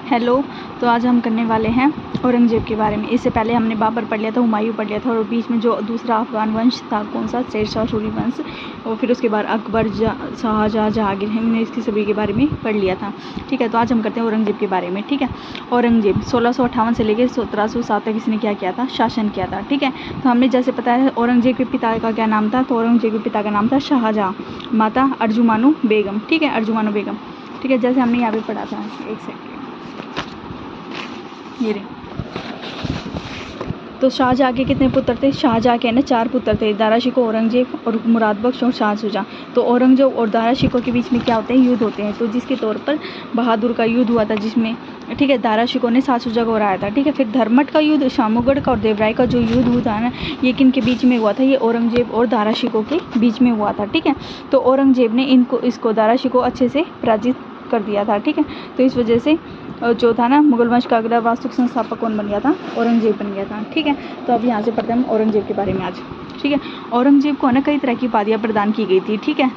Hello. तो आज हम करने वाले हैं औरंगज़ेब के बारे में। इससे पहले हमने बाबर पढ़ लिया था, हुमायूं पढ़ लिया था, और बीच में जो दूसरा अफगान वंश था कौन सा, शेरशाह सूरी वंश, और फिर उसके बाद अकबर, शाहजहाँ, जहांगीर, हमने इसकी सभी के बारे में पढ़ लिया था। ठीक है, तो आज हम करते हैं औरंगज़ेब के बारे में। ठीक है, औरंगज़ेब 1658 से लेकर 1707 तक इसने क्या किया था, शासन किया था। ठीक है, तो हमने जैसे पता है औरंगज़ेब के पिता का क्या नाम था, तो औरंगज़ेब के पिता का नाम था शाहजहाँ, माता अर्जुमानु बेगम। ठीक है, अर्जुमानु बेगम। ठीक है, जैसे हमने यहाँ पे पढ़ा था, एक सेकंड, ये रहे। तो शाहजहाँ के कितने पुत्र थे, शाहजहाँ के ना 4 पुत्र थे, दारा शिकोह, औरंगज़ेब और मुराद बख्श और शाह शुजा। तो औरंगज़ेब और दारा शिकोह के बीच में क्या होते हैं, युद्ध होते हैं। तो जिसके तौर पर बहादुर का युद्ध हुआ था, जिसमें ठीक है दारा शिकोह ने शाह शुजा को हराया था। ठीक है, फिर धर्मट का युद्ध, शामूगढ़ का और देवराय का जो युद्ध हुआ था ना, ये किन के बीच में हुआ था, ये औरंगज़ेब और दारा शिकोह के बीच में हुआ था। ठीक है, तो औरंगज़ेब ने इसको दारा शिकोह अच्छे से पराजित कर दिया था। ठीक है, तो इस वजह से जो था ना, मुगल वंश का अगला वास्तविक संस्थापक कौन बन गया था, औरंगज़ेब बन गया था। ठीक है, तो अब यहाँ से पढ़ते हैं हम औरंगज़ेब के बारे में आज। ठीक है, औरंगज़ेब को ना कई तरह की उपाधियाँ प्रदान की गई थी। ठीक है,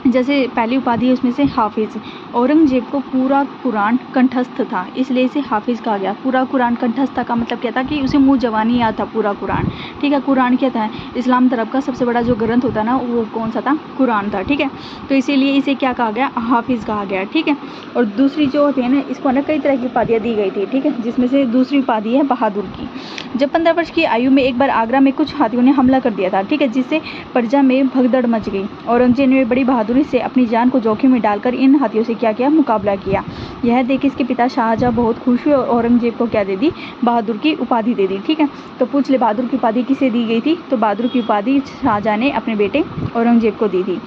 जैसे पहली उपाधि है उसमें से हाफिज़। औरंगज़ेब को पूरा कुरान कंठस्थ था, इसलिए इसे हाफिज़ कहा गया। पूरा कुरान कंठस्थ का मतलब क्या था कि उसे मुँह ज़बानी याद था पूरा कुरान। ठीक है, कुरान क्या था, इस्लाम धर्म का सबसे बड़ा जो ग्रंथ होता है ना, वो कौन सा था, कुरान था। ठीक है, तो इसीलिए इसे क्या कहा गया, हाफिज़ कहा गया। ठीक है, और दूसरी जो होती है ना, इसको ना कई तरह की उपाधियाँ दी गई थी। ठीक है, जिसमें से दूसरी उपाधि है बहादुर की। जब 15 वर्ष की आयु में एक बार आगरा में कुछ हाथियों ने हमला कर दिया था। ठीक है, जिससे प्रजा में भगदड़ मच गई। औरंगज़ेब ने बड़ी बहादुरी से अपनी जान को जोखिम में डालकर इन हाथियों से क्या किया, मुकाबला किया। यह देख इसके पिता शाहजहाँ बहुत खुश हुए और औरंगज़ेब को क्या दे दी, बहादुर की उपाधि दे दी। ठीक है, तो पूछ ले बहादुर की उपाधि किसे दी गई थी, तो बहादुर की उपाधि शाहजहाँ ने अपने बेटे औरंगज़ेब को दी थी।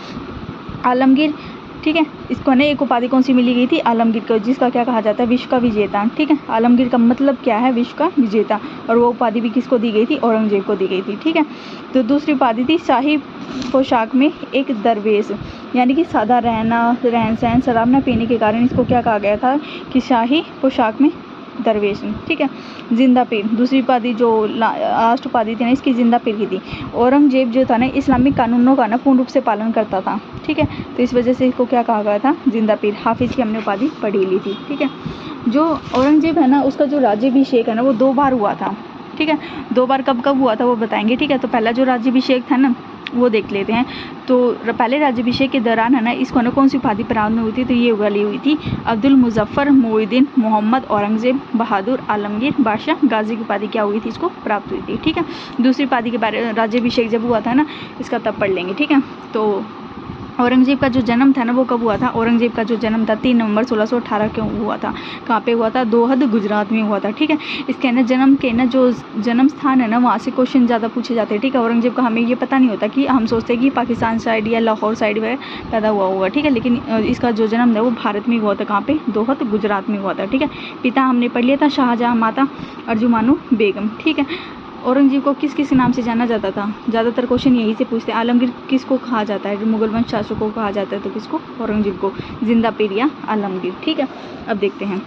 आलमगीर, ठीक है, इसको ना एक उपाधि कौन सी मिली गई थी, आलमगीर को, जिसका क्या कहा जाता है, विश्व का विजेता। ठीक है, आलमगीर का मतलब क्या है, विश्व का विजेता, और वो उपाधि भी किसको दी गई थी, औरंगज़ेब को दी गई थी। ठीक है, तो दूसरी उपाधि थी शाही पोशाक में एक दरवेश, यानी कि सादा रहना, रहन सहन, शराब न पीने के कारण इसको क्या कहा गया था, कि शाही पोशाक में दरवेश। ठीक है, जिंदा पीर, दूसरी उपाधि जो लास्ट उपाधि थी ना इसकी, जिंदा पीर की थी। औरंगज़ेब जो था ना, इस्लामिक कानूनों का ना पूर्ण रूप से पालन करता था। ठीक है, तो इस वजह से इसको क्या कहा गया था, जिंदा पीर। हाफिज़ की हमने उपाधि पढ़ी ली थी। ठीक है, जो औरंगज़ेब है ना, उसका जो राज्याभिषेक है ना, वो 2 बार हुआ था। ठीक है, 2 बार कब कब हुआ था वो बताएंगे। ठीक है, तो पहला जो राज्याभिषेक था ना, वो देख लेते हैं। तो पहले राज्याभिषेक के दौरान है ना, इसको ना कौन सी उपाधि प्राप्त हुई थी, तो ये वाली हुई थी, अब्दुल मुजफ्फर, मोइनुद्दीन, मोहम्मद, औरंगज़ेब, बहादुर, आलमगीर, बादशाह, गाजी की उपाधि क्या हुई थी, इसको प्राप्त हुई थी। ठीक है, दूसरी उपाधि के बारे राज्याभिषेक जब हुआ था ना, इसका तब पढ़ लेंगे। ठीक है, तो औरंगज़ेब का जो जन्म था ना, वो कब हुआ था, औरंगज़ेब का जो जन्म था 3 नवंबर 1618 को हुआ था। कहाँ पे हुआ था, दोहद, गुजरात में हुआ था। ठीक है, इसके ना जन्म के ना जो जन्म स्थान है ना, वहाँ से क्वेश्चन ज़्यादा पूछे जाते हैं। ठीक है, औरंगज़ेब का हमें ये पता नहीं होता, कि हम सोचते हैं कि पाकिस्तान साइड या लाहौर साइड में पैदा हुआ होगा। ठीक है, लेकिन इसका जो जन्म था वो भारत में हुआ था। कहाँ पे, दोहद, गुजरात में हुआ था। ठीक है, पिता हमने पढ़ लिया था शाहजहाँ, माता अर्जुमानु बेगम। ठीक है, औरंगज़ेब को किस किस नाम से जाना जाता था, ज़्यादातर क्वेश्चन यही से पूछते हैं। आलमगीर किसको कहा जाता है, मुगल वंश शासकों को कहा जाता है, तो किसको, औरंगज़ेब को, जिंदा पीर या आलमगीर। ठीक है, अब देखते हैं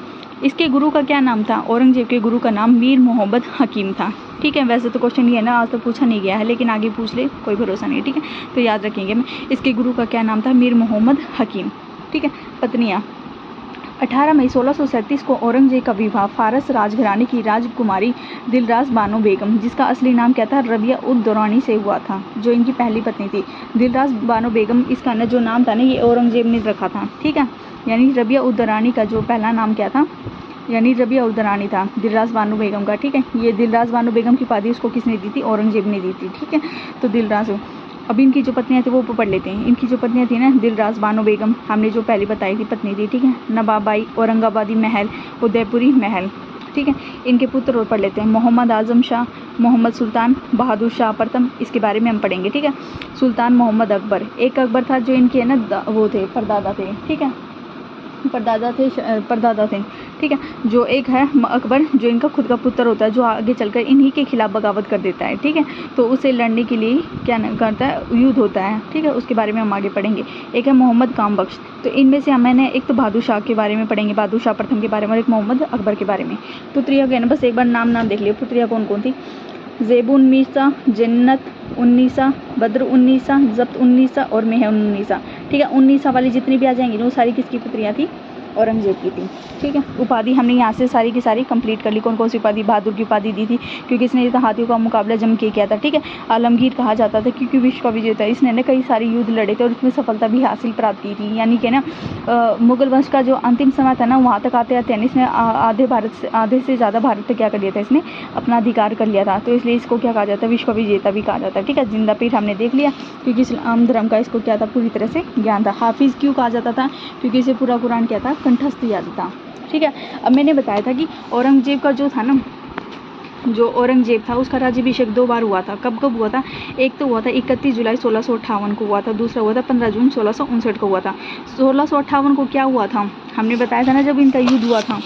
इसके गुरु का क्या नाम था। औरंगज़ेब के गुरु का नाम मीर मोहम्मद हकीम था। ठीक है, वैसे तो क्वेश्चन ये है ना, आज तक पूछा नहीं गया है, लेकिन आगे पूछ ले, कोई भरोसा नहीं। ठीक है, तो याद रखेंगे मैं, इसके गुरु का क्या नाम था, मीर मोहम्मद हकीम। ठीक है, पत्नियाँ, 18 मई 1637 को औरंगज़ेब का विवाह फारस राजघराने की राजकुमारी दिलरास बानो बेगम, जिसका असली नाम क्या था, रबिया उद दौरानी से हुआ था, जो इनकी पहली पत्नी थी। दिलरास बानो बेगम, इसका ना जो नाम था ना, ये औरंगज़ेब ने रखा था। ठीक है, यानी रबिया उद दौरानी का जो पहला नाम क्या था, यानी रबिया उद दौरानी था दिलरास बानो बेगम का। ठीक है, ये दिलरास बानो बेगम की उपाधि उसको किसने दी थी, औरंगज़ेब ने दी थी। ठीक है, तो दिलरास। अब इनकी जो पत्नियां थी वो पढ़ लेते हैं। इनकी जो पत्नियां थी ना, दिलरास बानो बेगम हमने जो पहले बताई थी पत्नी थी। ठीक है, नवाबाई, औरंगाबादी महल, उदयपुरी महल। ठीक है, इनके पुत्र और पढ़ लेते हैं, मोहम्मद आजम शाह, मोहम्मद सुल्तान, बहादुर शाह प्रथम, इसके बारे में हम पढ़ेंगे। ठीक है, सुल्तान मोहम्मद अकबर, एक अकबर था जो इनके है ना वो थे, परदादा थे। ठीक है, परदादा थे। ठीक है, जो एक है अकबर, जो इनका खुद का पुत्र होता है, जो आगे चलकर इन्हीं के खिलाफ बगावत कर देता है। ठीक है, तो उसे लड़ने के लिए क्या करता है, युद्ध होता है। ठीक है, उसके बारे में हम आगे पढ़ेंगे। एक है मोहम्मद काम बख्श, तो इनमें से मैंने एक तो बहादुर शाह के बारे में पढ़ेंगे, बहादुर शाह प्रथम के बारे में, और एक मोहम्मद अकबर के बारे में। पुत्रिया के ना बस एक बार नाम देख लियो, पुत्रिया कौन कौन थी, ज़ेबुन मीसा, जन्नत उन्नीसा, बद्र उन्नीसा, जब्त उन्नीसा और मेहर उन्नीसा। ठीक है, उन्नीसा वाली जितनी भी आ जाएंगी वो सारी किसकी पुत्रियाँ थी, औरंगजेब की थी। ठीक है, उपाधि हमने यहाँ से सारी की सारी कंप्लीट कर ली। कौन कौन सी उपाधि? बहादुर की उपाधि दी थी क्योंकि इसने हाथियों का मुकाबला जम के किया था। ठीक है, आलमगीर कहा जाता था क्योंकि विश्व का विजेता, इसने ना कई सारे युद्ध लड़े थे और उसमें सफलता भी हासिल प्राप्त की थी। यानी कि ना मुगल वंश का जो अंतिम समय था ना, वहाँ तक आते आते इसने आधे से ज़्यादा भारत पे क्या कर लिया था, इसने अपना अधिकार कर लिया था। तो इसलिए इसको क्या कहा जाता है? विश्व विजेता भी कहा जाता है। ठीक है, जिंदा पीर हमने देख लिया क्योंकि इस्लाम धर्म का इसको क्या था? पूरी तरह से ज्ञान था। हाफिज़ क्यों कहा जाता था? क्योंकि इसे पूरा कुरान क्या था? कंठस्थ याद था। ठीक है, अब मैंने बताया था कि औरंगजेब का जो था ना, जो औरंगजेब था उसका राज्याभिषेक 2 बार हुआ था। कब कब हुआ था? एक तो हुआ था 31 जुलाई 1658 को हुआ था, दूसरा हुआ था 15 जून 1659 को हुआ था। 1658 को क्या हुआ था? हमने बताया था ना, जब इनका युद्ध हुआ था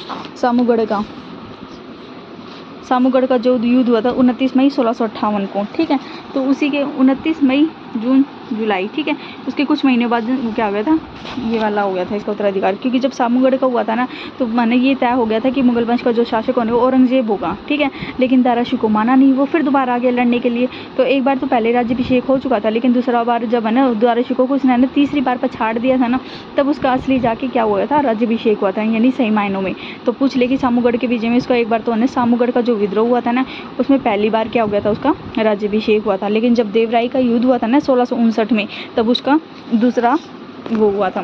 सामूगढ़ का जो युद्ध हुआ था 29 मई 1658 को। ठीक है, तो उसी के 29 मई जून जुलाई, ठीक है, उसके कुछ महीने बाद क्या हो गया था? ये वाला हो गया था इसका उत्तराधिकार। क्योंकि जब सामूगढ़ का हुआ था ना, तो माने ये तय हो गया था कि मुगल वंश का जो शासक होने वो औरंगजेब होगा। ठीक है, लेकिन दारा शिकोह माना नहीं, वो फिर दोबारा आ गया लड़ने के लिए। तो एक बार तो पहले राज्याभिषेक हो चुका था, लेकिन दूसरा बार जब है ना दारा शिकोह को उसने तीसरी बार पछाड़ दिया था ना, तब उसका असली जाके क्या हुआ था? राज्याभिषेक हुआ था, यानी सही मायनों में। तो पूछ ले कि सामूगढ़ के विजय में उसका एक बार तो है सामूगढ़ का जो विद्रोह हुआ था ना, उसमें पहली बार क्या हो गया था? उसका राज्याभिषेक हुआ था। लेकिन जब देवराय का युद्ध हुआ था ना 1659 में, तब उसका दूसरा वो हुआ था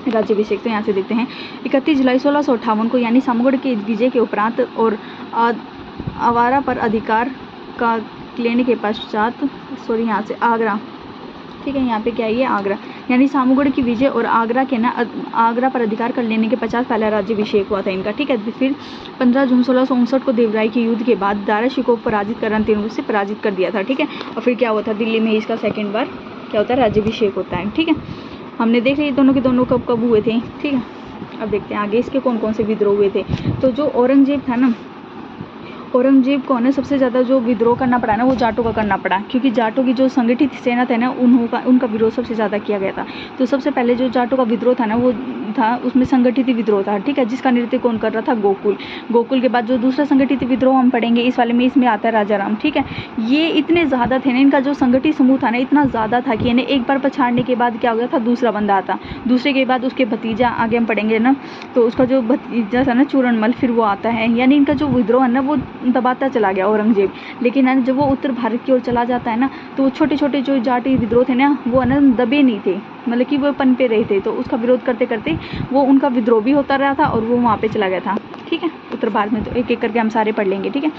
राज्याभिषेक। तो यहाँ से देखते हैं 31 जुलाई 1658 को, यानी सामूगढ़ के विजय के उपरांत और आवारा पर अधिकार का लेने के पश्चात, यहाँ से आगरा, ठीक है, यहाँ पे क्या है? ये आगरा, यानी सामूगढ़ की विजय और आगरा के ना आगरा पर अधिकार कर लेने के 50 पहला राज्याभिषेक हुआ था इनका। ठीक है, फिर 15 जून 1659 को देवराय के युद्ध के बाद दारा शिकोह को पराजित कर अंतिम रूप से पराजित कर दिया था। ठीक है, और फिर क्या हुआ था? दिल्ली में इसका सेकेंड बार क्या होता है? राज्याभिषेक होता है। ठीक है, हमने देख लिया दोनों के दोनों कब कब हुए थे। ठीक है, अब देखते हैं आगे इसके कौन कौन से विद्रोह हुए थे। तो जो औरंगजेब था ना, औरंगजेब को ने सबसे ज़्यादा जो विद्रोह करना पड़ा ना, वो जाटों का करना पड़ा, क्योंकि जाटों की जो संगठित सेना थे ना, उनका विरोध सबसे ज़्यादा किया गया था। तो सबसे पहले जो जाटों का विद्रोह था ना, वो था उसमें संगठित विद्रोह था। ठीक है, जिसका नेतृत्व कौन कर रहा था? गोकुल के बाद जो दूसरा संगठित विद्रोह हम पढ़ेंगे इस वाले में, इसमें आता है राजाराम। ठीक है, ये इतने ज़्यादा थे ना, इनका जो संगठित समूह था ना इतना ज़्यादा था कि इन्हें एक बार पछाड़ने के बाद क्या हो गया था? दूसरा बंदा आता, दूसरे के बाद उसके भतीजा, आगे हम पढ़ेंगे ना, तो उसका जो भतीजा था ना चूरनमल, फिर वो आता है। यानी इनका जो विद्रोह है ना वो दबाता चला गया औरंगजेब। लेकिन जब वो उत्तर भारत की ओर चला जाता है ना, तो छोटे छोटे जो जाति विद्रोह थे ना, वो दबे नहीं थे, मतलब कि वो पनपे रहे थे। तो उसका विरोध करते करते वो उनका विद्रोह भी होता रहा था और वो वहाँ पे चला गया था। ठीक है, उत्तर भारत में। तो एक एक करके हम सारे पढ़ लेंगे। ठीक है,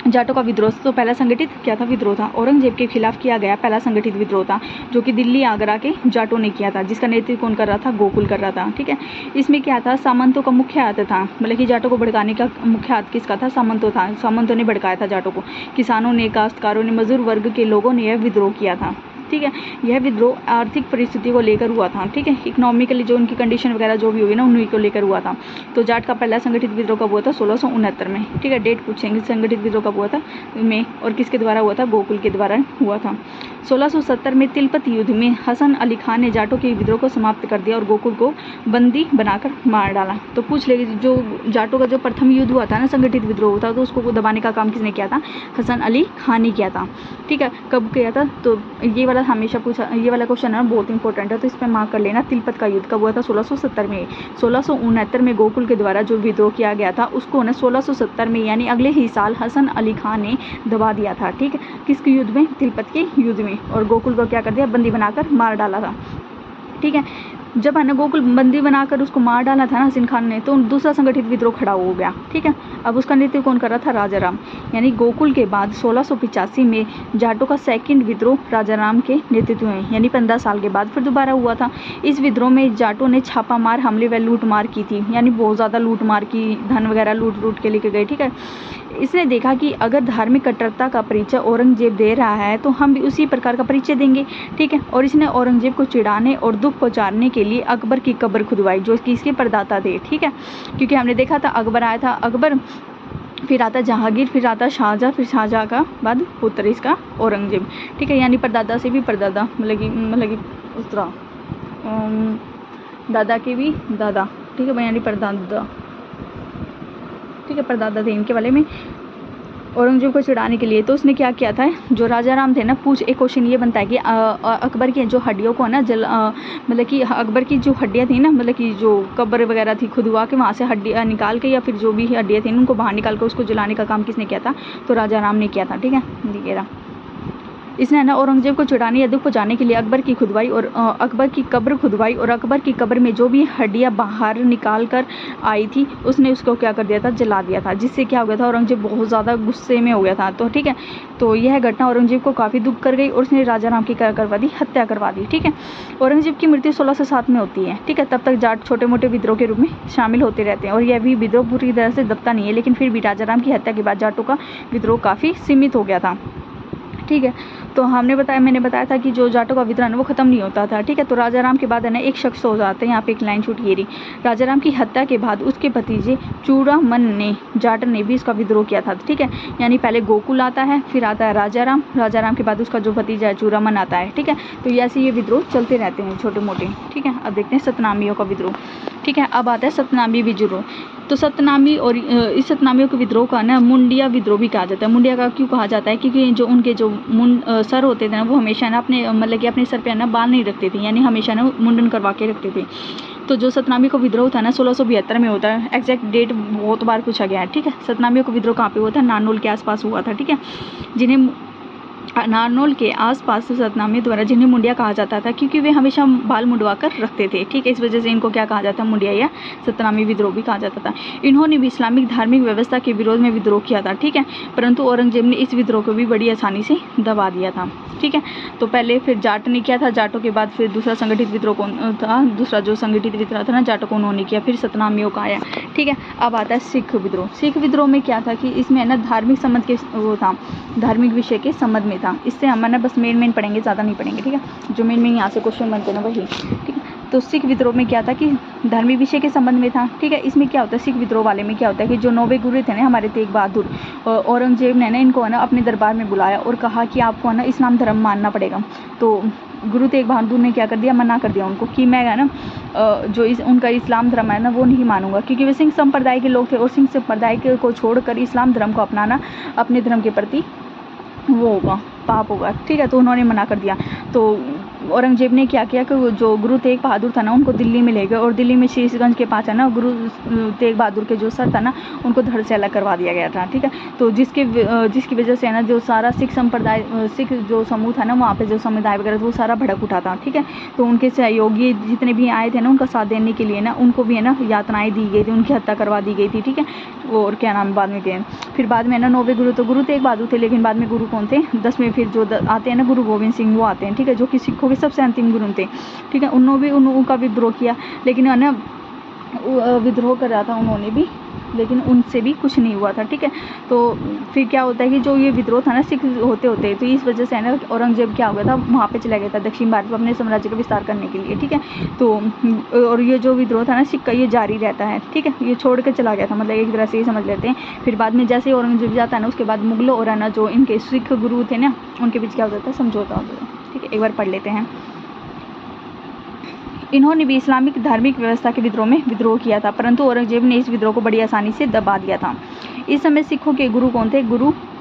जाटों का विद्रोह तो पहला संगठित क्या था? विद्रोह था। औरंगजेब के खिलाफ किया गया पहला संगठित विद्रोह था, जो कि दिल्ली आगरा के जाटों ने किया था, जिसका नेतृत्व कौन कर रहा था? गोकुल कर रहा था। ठीक है, इसमें क्या था? सामंतों का मुख्य हाथ था, मतलब कि जाटों को भड़काने का मुख्य हाथ किसका था? सामंतों ने भड़काया था जाटों को। किसानों ने, काश्तकारों ने, मजदूर वर्ग के लोगों ने यह विद्रोह किया था। ठीक है, यह विद्रोह आर्थिक परिस्थिति को लेकर हुआ था। ठीक है, इकोनॉमिकली जो उनकी कंडीशन वगैरह जो भी हुई ना, उन्हीं को लेकर हुआ था। तो जाट का पहला संगठित विद्रोह कब हुआ था? 1669 में। ठीक है, डेट पूछेंगे, संगठित विद्रोह कब हुआ था में, और किसके द्वारा हुआ था? गोकुल के द्वारा हुआ था। 1670 में तिलपत युद्ध में हसन अली खान ने जाटों के विद्रोह को समाप्त कर दिया और गोकुल को बंदी बनाकर मार डाला। तो पूछ लेगी, जो जाटों का जो प्रथम युद्ध हुआ था ना, संगठित विद्रोह हुआ था, तो उसको दबाने का काम किसने किया था? हसन अली खान ने किया था। ठीक है, कब किया था? तो ये वाला हमेशा पूछा, ये वाला क्वेश्चन है बहुत इंपॉर्टेंट है, तो इस पर मार्क कर लेना। तिलपत का युद्ध कब हुआ था? 1670 में। 1669 में गोकुल के द्वारा जो विद्रोह किया गया था, उसको ना 1670 में, यानी अगले ही साल हसन अली खान ने दबा दिया था। ठीक है, किसके युद्ध में? तिलपत के युद्ध में। और गोकुल को क्या कर दिया? बंदी बनाकर मार डाला था। ठीक है, जब है ना गोकुल बंदी बनाकर उसको मार डाला था ना हसन खान ने, तो दूसरा संगठित विद्रोह खड़ा हो गया। ठीक है, अब उसका नेतृत्व कौन कर रहा था? राजाराम। यानी गोकुल के बाद 1685 में जाटों का सेकंड विद्रोह राजाराम के नेतृत्व में, यानी 15 साल के बाद फिर दोबारा हुआ था। इस विद्रोह में जाटों ने छापामार हमले व लूटमार की थी, यानी बहुत ज़्यादा लूटमार की, धन वगैरह लूट के लेके गए। ठीक है, इसने देखा कि अगर धार्मिक कट्टरता का परिचय औरंगजेब दे रहा है, तो हम भी उसी प्रकार का परिचय देंगे। ठीक है, और इसने औरंगजेब को चिढ़ाने और दुख पहुंचाने के लिए अकबर की कब्र खुदवाई, जो कि इसके परदाता थे। ठीक है, क्योंकि हमने देखा था अकबर आया था, अकबर, फिर आता जहांगीर, फिर आता शाहजहाँ, फिर शाहजहाँ का बाद पुत्र इसका औरंगजेब। ठीक है, यानी परदादा से भी परदादा, मतलब कि उस तरह दादा के भी दादा। ठीक है, यानी परदादा। ठीक है, परदादा थे इनके वाले में। औरंगजेब को चिढ़ाने के लिए। तो उसने क्या किया था, जो राजा राम थे ना, एक क्वेश्चन ये बनता है कि अकबर की जो हड्डियों को ना मतलब कि अकबर की जो हड्डियाँ थी ना, मतलब कि जो कब्र वगैरह थी खुदवा के वहाँ से हड्डियाँ निकाल के या फिर जो भी हड्डियाँ थी उनको बाहर निकाल कर उसको जलाने का काम किसने किया था, तो राजा राम ने किया था। ठीक है, ये रहा। इसने ना औरंगजेब को चिढ़ाने या दुख पहुँचाने के लिए अकबर की खुदवाई और अकबर की कब्र खुदवाई और अकबर की कब्र में जो भी हड्डियाँ बाहर निकाल कर आई थी उसने उसको क्या कर दिया था, जला दिया था। जिससे क्या हो गया था, औरंगजेब बहुत ज़्यादा गुस्से में हो गया था। तो ठीक है, तो यह घटना औरंगजेब को काफ़ी दुख कर गई और उसने राजा राम की क्या करवा दी, हत्या करवा दी। ठीक है, औरंगजेब की मृत्यु 1607 में होती है। ठीक है, तब तक जाट छोटे मोटे विद्रोह के रूप में शामिल होते रहते हैं और यह भी विद्रोह पूरी तरह से दबता नहीं है, लेकिन फिर भी राजा राम की हत्या के बाद जाटों का विद्रोह काफ़ी सीमित हो गया था। ठीक है, तो मैंने बताया था कि जो जाटों का विद्रोह वो खत्म नहीं होता था। ठीक है, तो राजा राम के बाद है ना एक शख्स हो जाते हैं, यहाँ पे एक लाइन छूट गई। राजा राम की हत्या के बाद उसके भतीजे चूड़ामन ने, जाट ने भी इसका विद्रोह किया था। ठीक है, यानी पहले गोकुल आता है, फिर आता है राजा राम के बाद उसका जो भतीजा है चूड़ामन आता है। ठीक है, तो ऐसे ये विद्रोह चलते रहते हैं छोटे मोटे। ठीक है, अब देखते हैं सतनामियों का विद्रोह। ठीक है, अब आता है सतनामी विद्रोह। तो सतनामी और इस सतनामियों के विद्रोह का ना मुंडिया विद्रोह भी कहा जाता है। मुंडिया का क्यों कहा जाता है, क्योंकि जो उनके जो सर होते थे ना वो हमेशा ना अपने मतलब कि अपने सर पे ना बाल नहीं रखते थे, यानी हमेशा ना मुंडन करवा के रखते थे। तो जो सतनामी का विद्रोह था ना 1672 में होता है। एग्जैक्ट डेट बहुत बार पूछा गया है। ठीक है, सतनामियों का विद्रोह कहाँ पे हुआ था, नारनौल के आसपास हुआ था। ठीक है, जिन्हें नारनौल के आसपास सतनामी द्वारा जिन्हें मुंडिया कहा जाता था, क्योंकि वे हमेशा बाल मुंडवा कर रखते थे। ठीक है, इस वजह से इनको क्या कहा जाता है, मुंडिया या सतनामी विद्रोह भी कहा जाता था। इन्होंने भी इस्लामिक धार्मिक व्यवस्था के विरोध में विद्रोह किया था। ठीक है, परंतु औरंगजेब ने इस विद्रोह को भी बड़ी आसानी से दबा दिया था। ठीक है, तो पहले फिर जाट ने किया था, जाटों के बाद फिर दूसरा संगठित विद्रोह कौन था, दूसरा जो संगठित विद्रोह था ना जाटों को उन्होंने किया, फिर सतनामियों का आया। ठीक है, अब आता है सिख विद्रोह। सिख विद्रोह में क्या था कि इसमें ना धार्मिक संबंध के वो था, धार्मिक विषय के संबंध में था। इससे हम ना बस मेन पढ़ेंगे, ज़्यादा नहीं पढ़ेंगे। ठीक है, जो मेन यहाँ से क्वेश्चन बनते हैं ना वही। ठीक है, तो सिख विद्रोह में क्या था कि धार्मिक विषय के संबंध में था। ठीक है, इसमें क्या होता है, सिख विद्रोह वाले में क्या होता है कि जो 9 गुरु थे ना हमारे तेग बहादुर, औरंगजेब ने ना इनको है ना अपने दरबार में बुलाया और कहा कि आपको है ना इस्लाम धर्म मानना पड़ेगा। तो गुरु तेग बहादुर ने क्या कर दिया, मना कर दिया उनको कि मैं है ना जो उनका इस्लाम धर्म है ना वो नहीं मानूंगा, क्योंकि वे सिंह संप्रदाय के लोग थे और सिंह संप्रदाय को छोड़कर इस्लाम धर्म को अपनाना अपने धर्म के प्रति वो होगा, पाप होगा। ठीक है, तो उन्होंने मना कर दिया। तो औरंगजेब ने क्या किया कि जो गुरु तेग बहादुर था ना उनको दिल्ली में ले गए और दिल्ली में शीशगंज के पास है ना गुरु तेग बहादुर के जो सर था ना उनको धड़ से अलग करवा दिया गया था। ठीक है, तो जिसकी वजह से है ना जो सारा सिख संप्रदाय, सिख जो समूह था ना वहाँ पे जो समुदाय वगैरह वो सारा भड़क उठा था। ठीक है, तो उनके सहयोगी जितने भी आए थे ना उनका साथ देने के लिए ना उनको भी है ना यातनाएं दी गई थी, उनकी हत्या करवा दी गई थी। ठीक है, और क्या नाम बाद में गए, फिर बाद में ना 9वें गुरु तो गुरु तेग बहादुर थे, लेकिन बाद में गुरु कौन थे, 10वें फिर जो आते हैं ना गुरु गोविंद सिंह वो आते हैं। ठीक है, जो कि सिखों के सबसे अंतिम गुरु थे। ठीक है, उन्होंने भी उनका विद्रोह किया, लेकिन है ना विद्रोह कर रहा था उन्होंने भी, लेकिन उनसे भी कुछ नहीं हुआ था। ठीक है, तो फिर क्या होता है कि जो ये विद्रोह था ना सिख होते होते तो इस वजह से है ना औरंगजेब क्या हो गया था, वहाँ पे चला गया था दक्षिण भारत में अपने साम्राज्य का विस्तार करने के लिए। ठीक है, तो और ये जो विद्रोह था ना सिख का ये जारी रहता है। ठीक है, ये छोड़ के चला गया था, मतलब एक तरह से ये समझ लेते हैं। फिर बाद में जैसे औरंगजेब जाता है ना उसके बाद मुगलों और है ना जो इनके सिख गुरु थे ना उनके बीच क्या हो जाता है, समझौता हो जाता है। ठीक है, एक बार पढ़ लेते हैं। इन्होंने भी इस्लामिक धार्मिक व्यवस्था के विद्रोह में विद्रोह किया था, परंतु औरंगजेब ने इस विद्रोह को बड़ी आसानी से दबा दिया था। इस समय सिखों के गुरु कौन थे,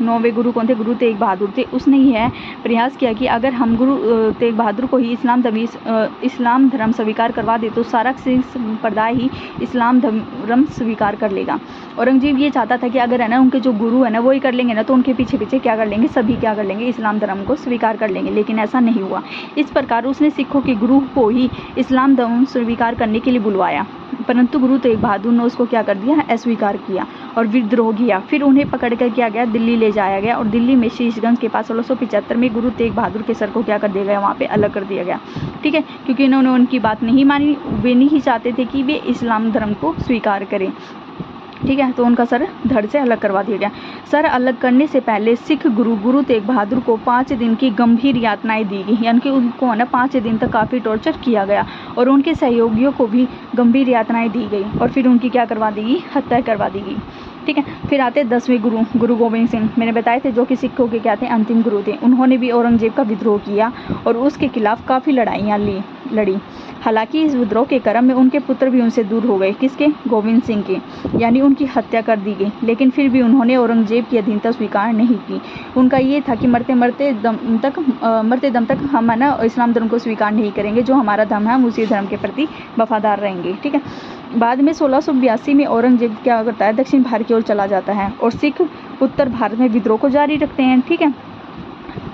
9वें गुरु कौन थे, गुरु तेग बहादुर थे। उसने यह प्रयास किया कि अगर हम गुरु तेग बहादुर को ही इस्लाम धर्म स्वीकार करवा दे तो सारा सिख संप्रदाय ही इस्लाम धर्म स्वीकार कर लेगा। औरंगजेब ये चाहता था कि अगर है ना उनके जो गुरु है ना वो ही कर लेंगे ना तो उनके पीछे पीछे क्या कर लेंगे, सभी क्या कर लेंगे, इस्लाम धर्म को स्वीकार कर लेंगे, लेकिन ऐसा नहीं हुआ। इस प्रकार उसने सिखों के गुरु को ही इस्लाम धर्म स्वीकार करने के लिए बुलवाया, परंतु गुरु तेग बहादुर ने उसको क्या कर दिया, अस्वीकार किया और विद्रोह किया। फिर उन्हें पकड़ कर किया गया, दिल्ली ले जाया गया और दिल्ली में शीशगंज के पास 1675 में गुरु तेग बहादुर के सर को क्या कर दिया गया, वहाँ पे अलग कर दिया गया। ठीक है, क्योंकि इन्होंने उनकी बात नहीं मानी, वे नहीं चाहते थे कि वे इस्लाम धर्म को स्वीकार करें। ठीक है, तो उनका सर धड़ से अलग करवा दिया गया। सर अलग करने से पहले सिख गुरु तेग बहादुर को 5 दिन की गंभीर यातनाएं दी गई, यानी कि उनको ना 5 दिन तक काफ़ी टॉर्चर किया गया और उनके सहयोगियों को भी गंभीर यातनाएं दी गई और फिर उनकी क्या करवा दी गई, हत्या करवा दी गई। ठीक है, फिर आते 10वें गुरु गोविंद सिंह, मैंने बताए थे जो कि सिखों के क्या थे, अंतिम गुरु थे। उन्होंने भी औरंगजेब का विद्रोह किया और उसके खिलाफ काफ़ी लड़ाइयाँ ली लड़ी। हालांकि इस विद्रोह के क्रम में उनके पुत्र भी उनसे दूर हो गए। किसके? गोविंद सिंह के, यानी उनकी हत्या कर दी गई। लेकिन फिर भी उन्होंने औरंगजेब की अधीनता स्वीकार नहीं की। उनका ये था कि मरते दम तक हम है ना इस्लाम धर्म को स्वीकार नहीं करेंगे, जो हमारा धर्म है हम उसी धर्म के प्रति वफादार रहेंगे। ठीक है। बाद में 1682 में औरंगजेब क्या करता है, दक्षिण भारत की ओर चला जाता है और सिख उत्तर भारत में विद्रोह को जारी रखते हैं। ठीक है,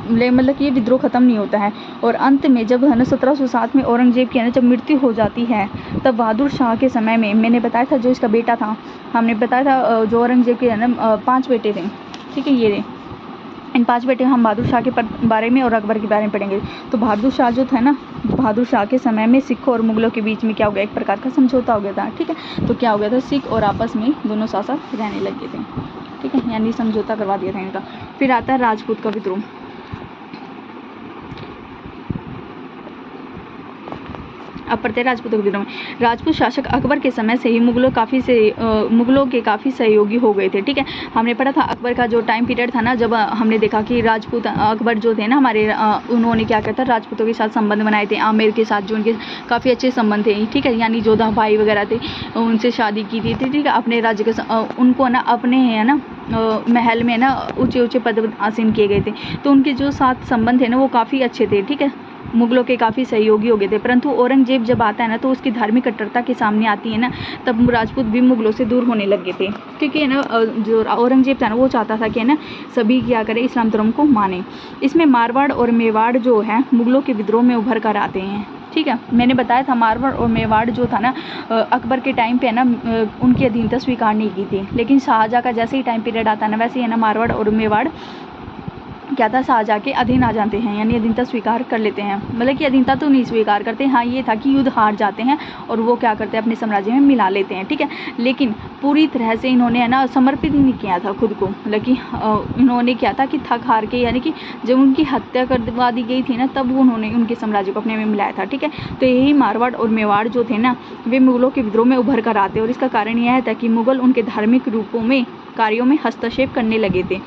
मतलब कि ये विद्रोह खत्म नहीं होता है। और अंत में जब है ना 1707 में औरंगजेब की है ना जब मृत्यु हो जाती है, तब बहादुर शाह के समय में, मैंने बताया था जो इसका बेटा था, हमने बताया था जो औरंगजेब के है ना 5 बेटे थे। ठीक है, ये इन 5 बेटे हम बहादुर शाह के बारे में और अकबर के बारे में पढ़ेंगे। तो बहादुर शाह जो था ना, बहादुर शाह के समय में सिखों और मुगलों के बीच में क्या हो गया, एक प्रकार का समझौता हो गया था। ठीक है, तो क्या हो गया था, सिख और आपस में दोनों साथ साथ रहने लग गए थे। ठीक है, यानी समझौता करवा दिया था इनका। फिर आता है राजपूत का विद्रोह। अब पढ़ते हैं राजपूतों के विद्रोह में। राजपूत शासक अकबर के समय से ही मुगलों के काफ़ी सहयोगी हो गए थे। ठीक है, हमने पढ़ा था अकबर का जो टाइम पीरियड था ना, जब हमने देखा कि राजपूत अकबर जो थे ना हमारे, उन्होंने क्या कहता राजपूतों के साथ संबंध बनाए थे। आमेर के साथ जो उनके काफ़ी अच्छे संबंध थे। ठीक है, यानी जोधा भाई वगैरह थे, उनसे शादी की थी। ठीक है, अपने राज्य के उनको ना अपने है ना महल में ना ऊंचे ऊंचे पद हासिल किए गए थे। तो उनके जो साथ संबंध थे ना वो काफ़ी अच्छे थे। ठीक है, मुगलों के काफ़ी सहयोगी हो गए थे। परंतु औरंगजेब जब आता है ना, तो उसकी धार्मिक कट्टरता के सामने आती है ना, तब राजपूत भी मुगलों से दूर होने लग गए थे। क्योंकि है ना जो औरंगजेब था ना, वो चाहता था कि है ना सभी क्या करें, इस्लाम धर्म को माने। इसमें मारवाड़ और मेवाड़ जो है मुगलों के विद्रोह में उभर कर आते हैं। ठीक है, मैंने बताया था मारवाड़ और मेवाड़ जो था ना अकबर के टाइम पे है ना उनकी अधीनता स्वीकार नहीं की थी। लेकिन शाहजहाँ का जैसे ही टाइम पीरियड आता है ना, वैसे ही है ना मारवाड़ और मेवाड़ क्या था, शाहजहाँ के अधीन आ जाते हैं, यानी अधीनता स्वीकार कर लेते हैं। मतलब कि अधीनता तो नहीं स्वीकार करते, हाँ ये था कि युद्ध हार जाते हैं और वो क्या करते हैं, अपने साम्राज्य में मिला लेते हैं। ठीक है, लेकिन पूरी तरह से इन्होंने है ना समर्पित नहीं किया था खुद को। मतलब कि इन्होंने क्या था कि थक हार के, यानी कि जब उनकी हत्या करवा दी गई थी ना, तब उन्होंने उनके साम्राज्य को अपने में मिलाया था। ठीक है, तो यही मारवाड़ और मेवाड़ जो थे ना, वे मुगलों के विद्रोह में उभर कर आते। और इसका कारण यह था कि मुगल उनके धार्मिक रूपों में कार्यों में हस्तक्षेप करने लगे थे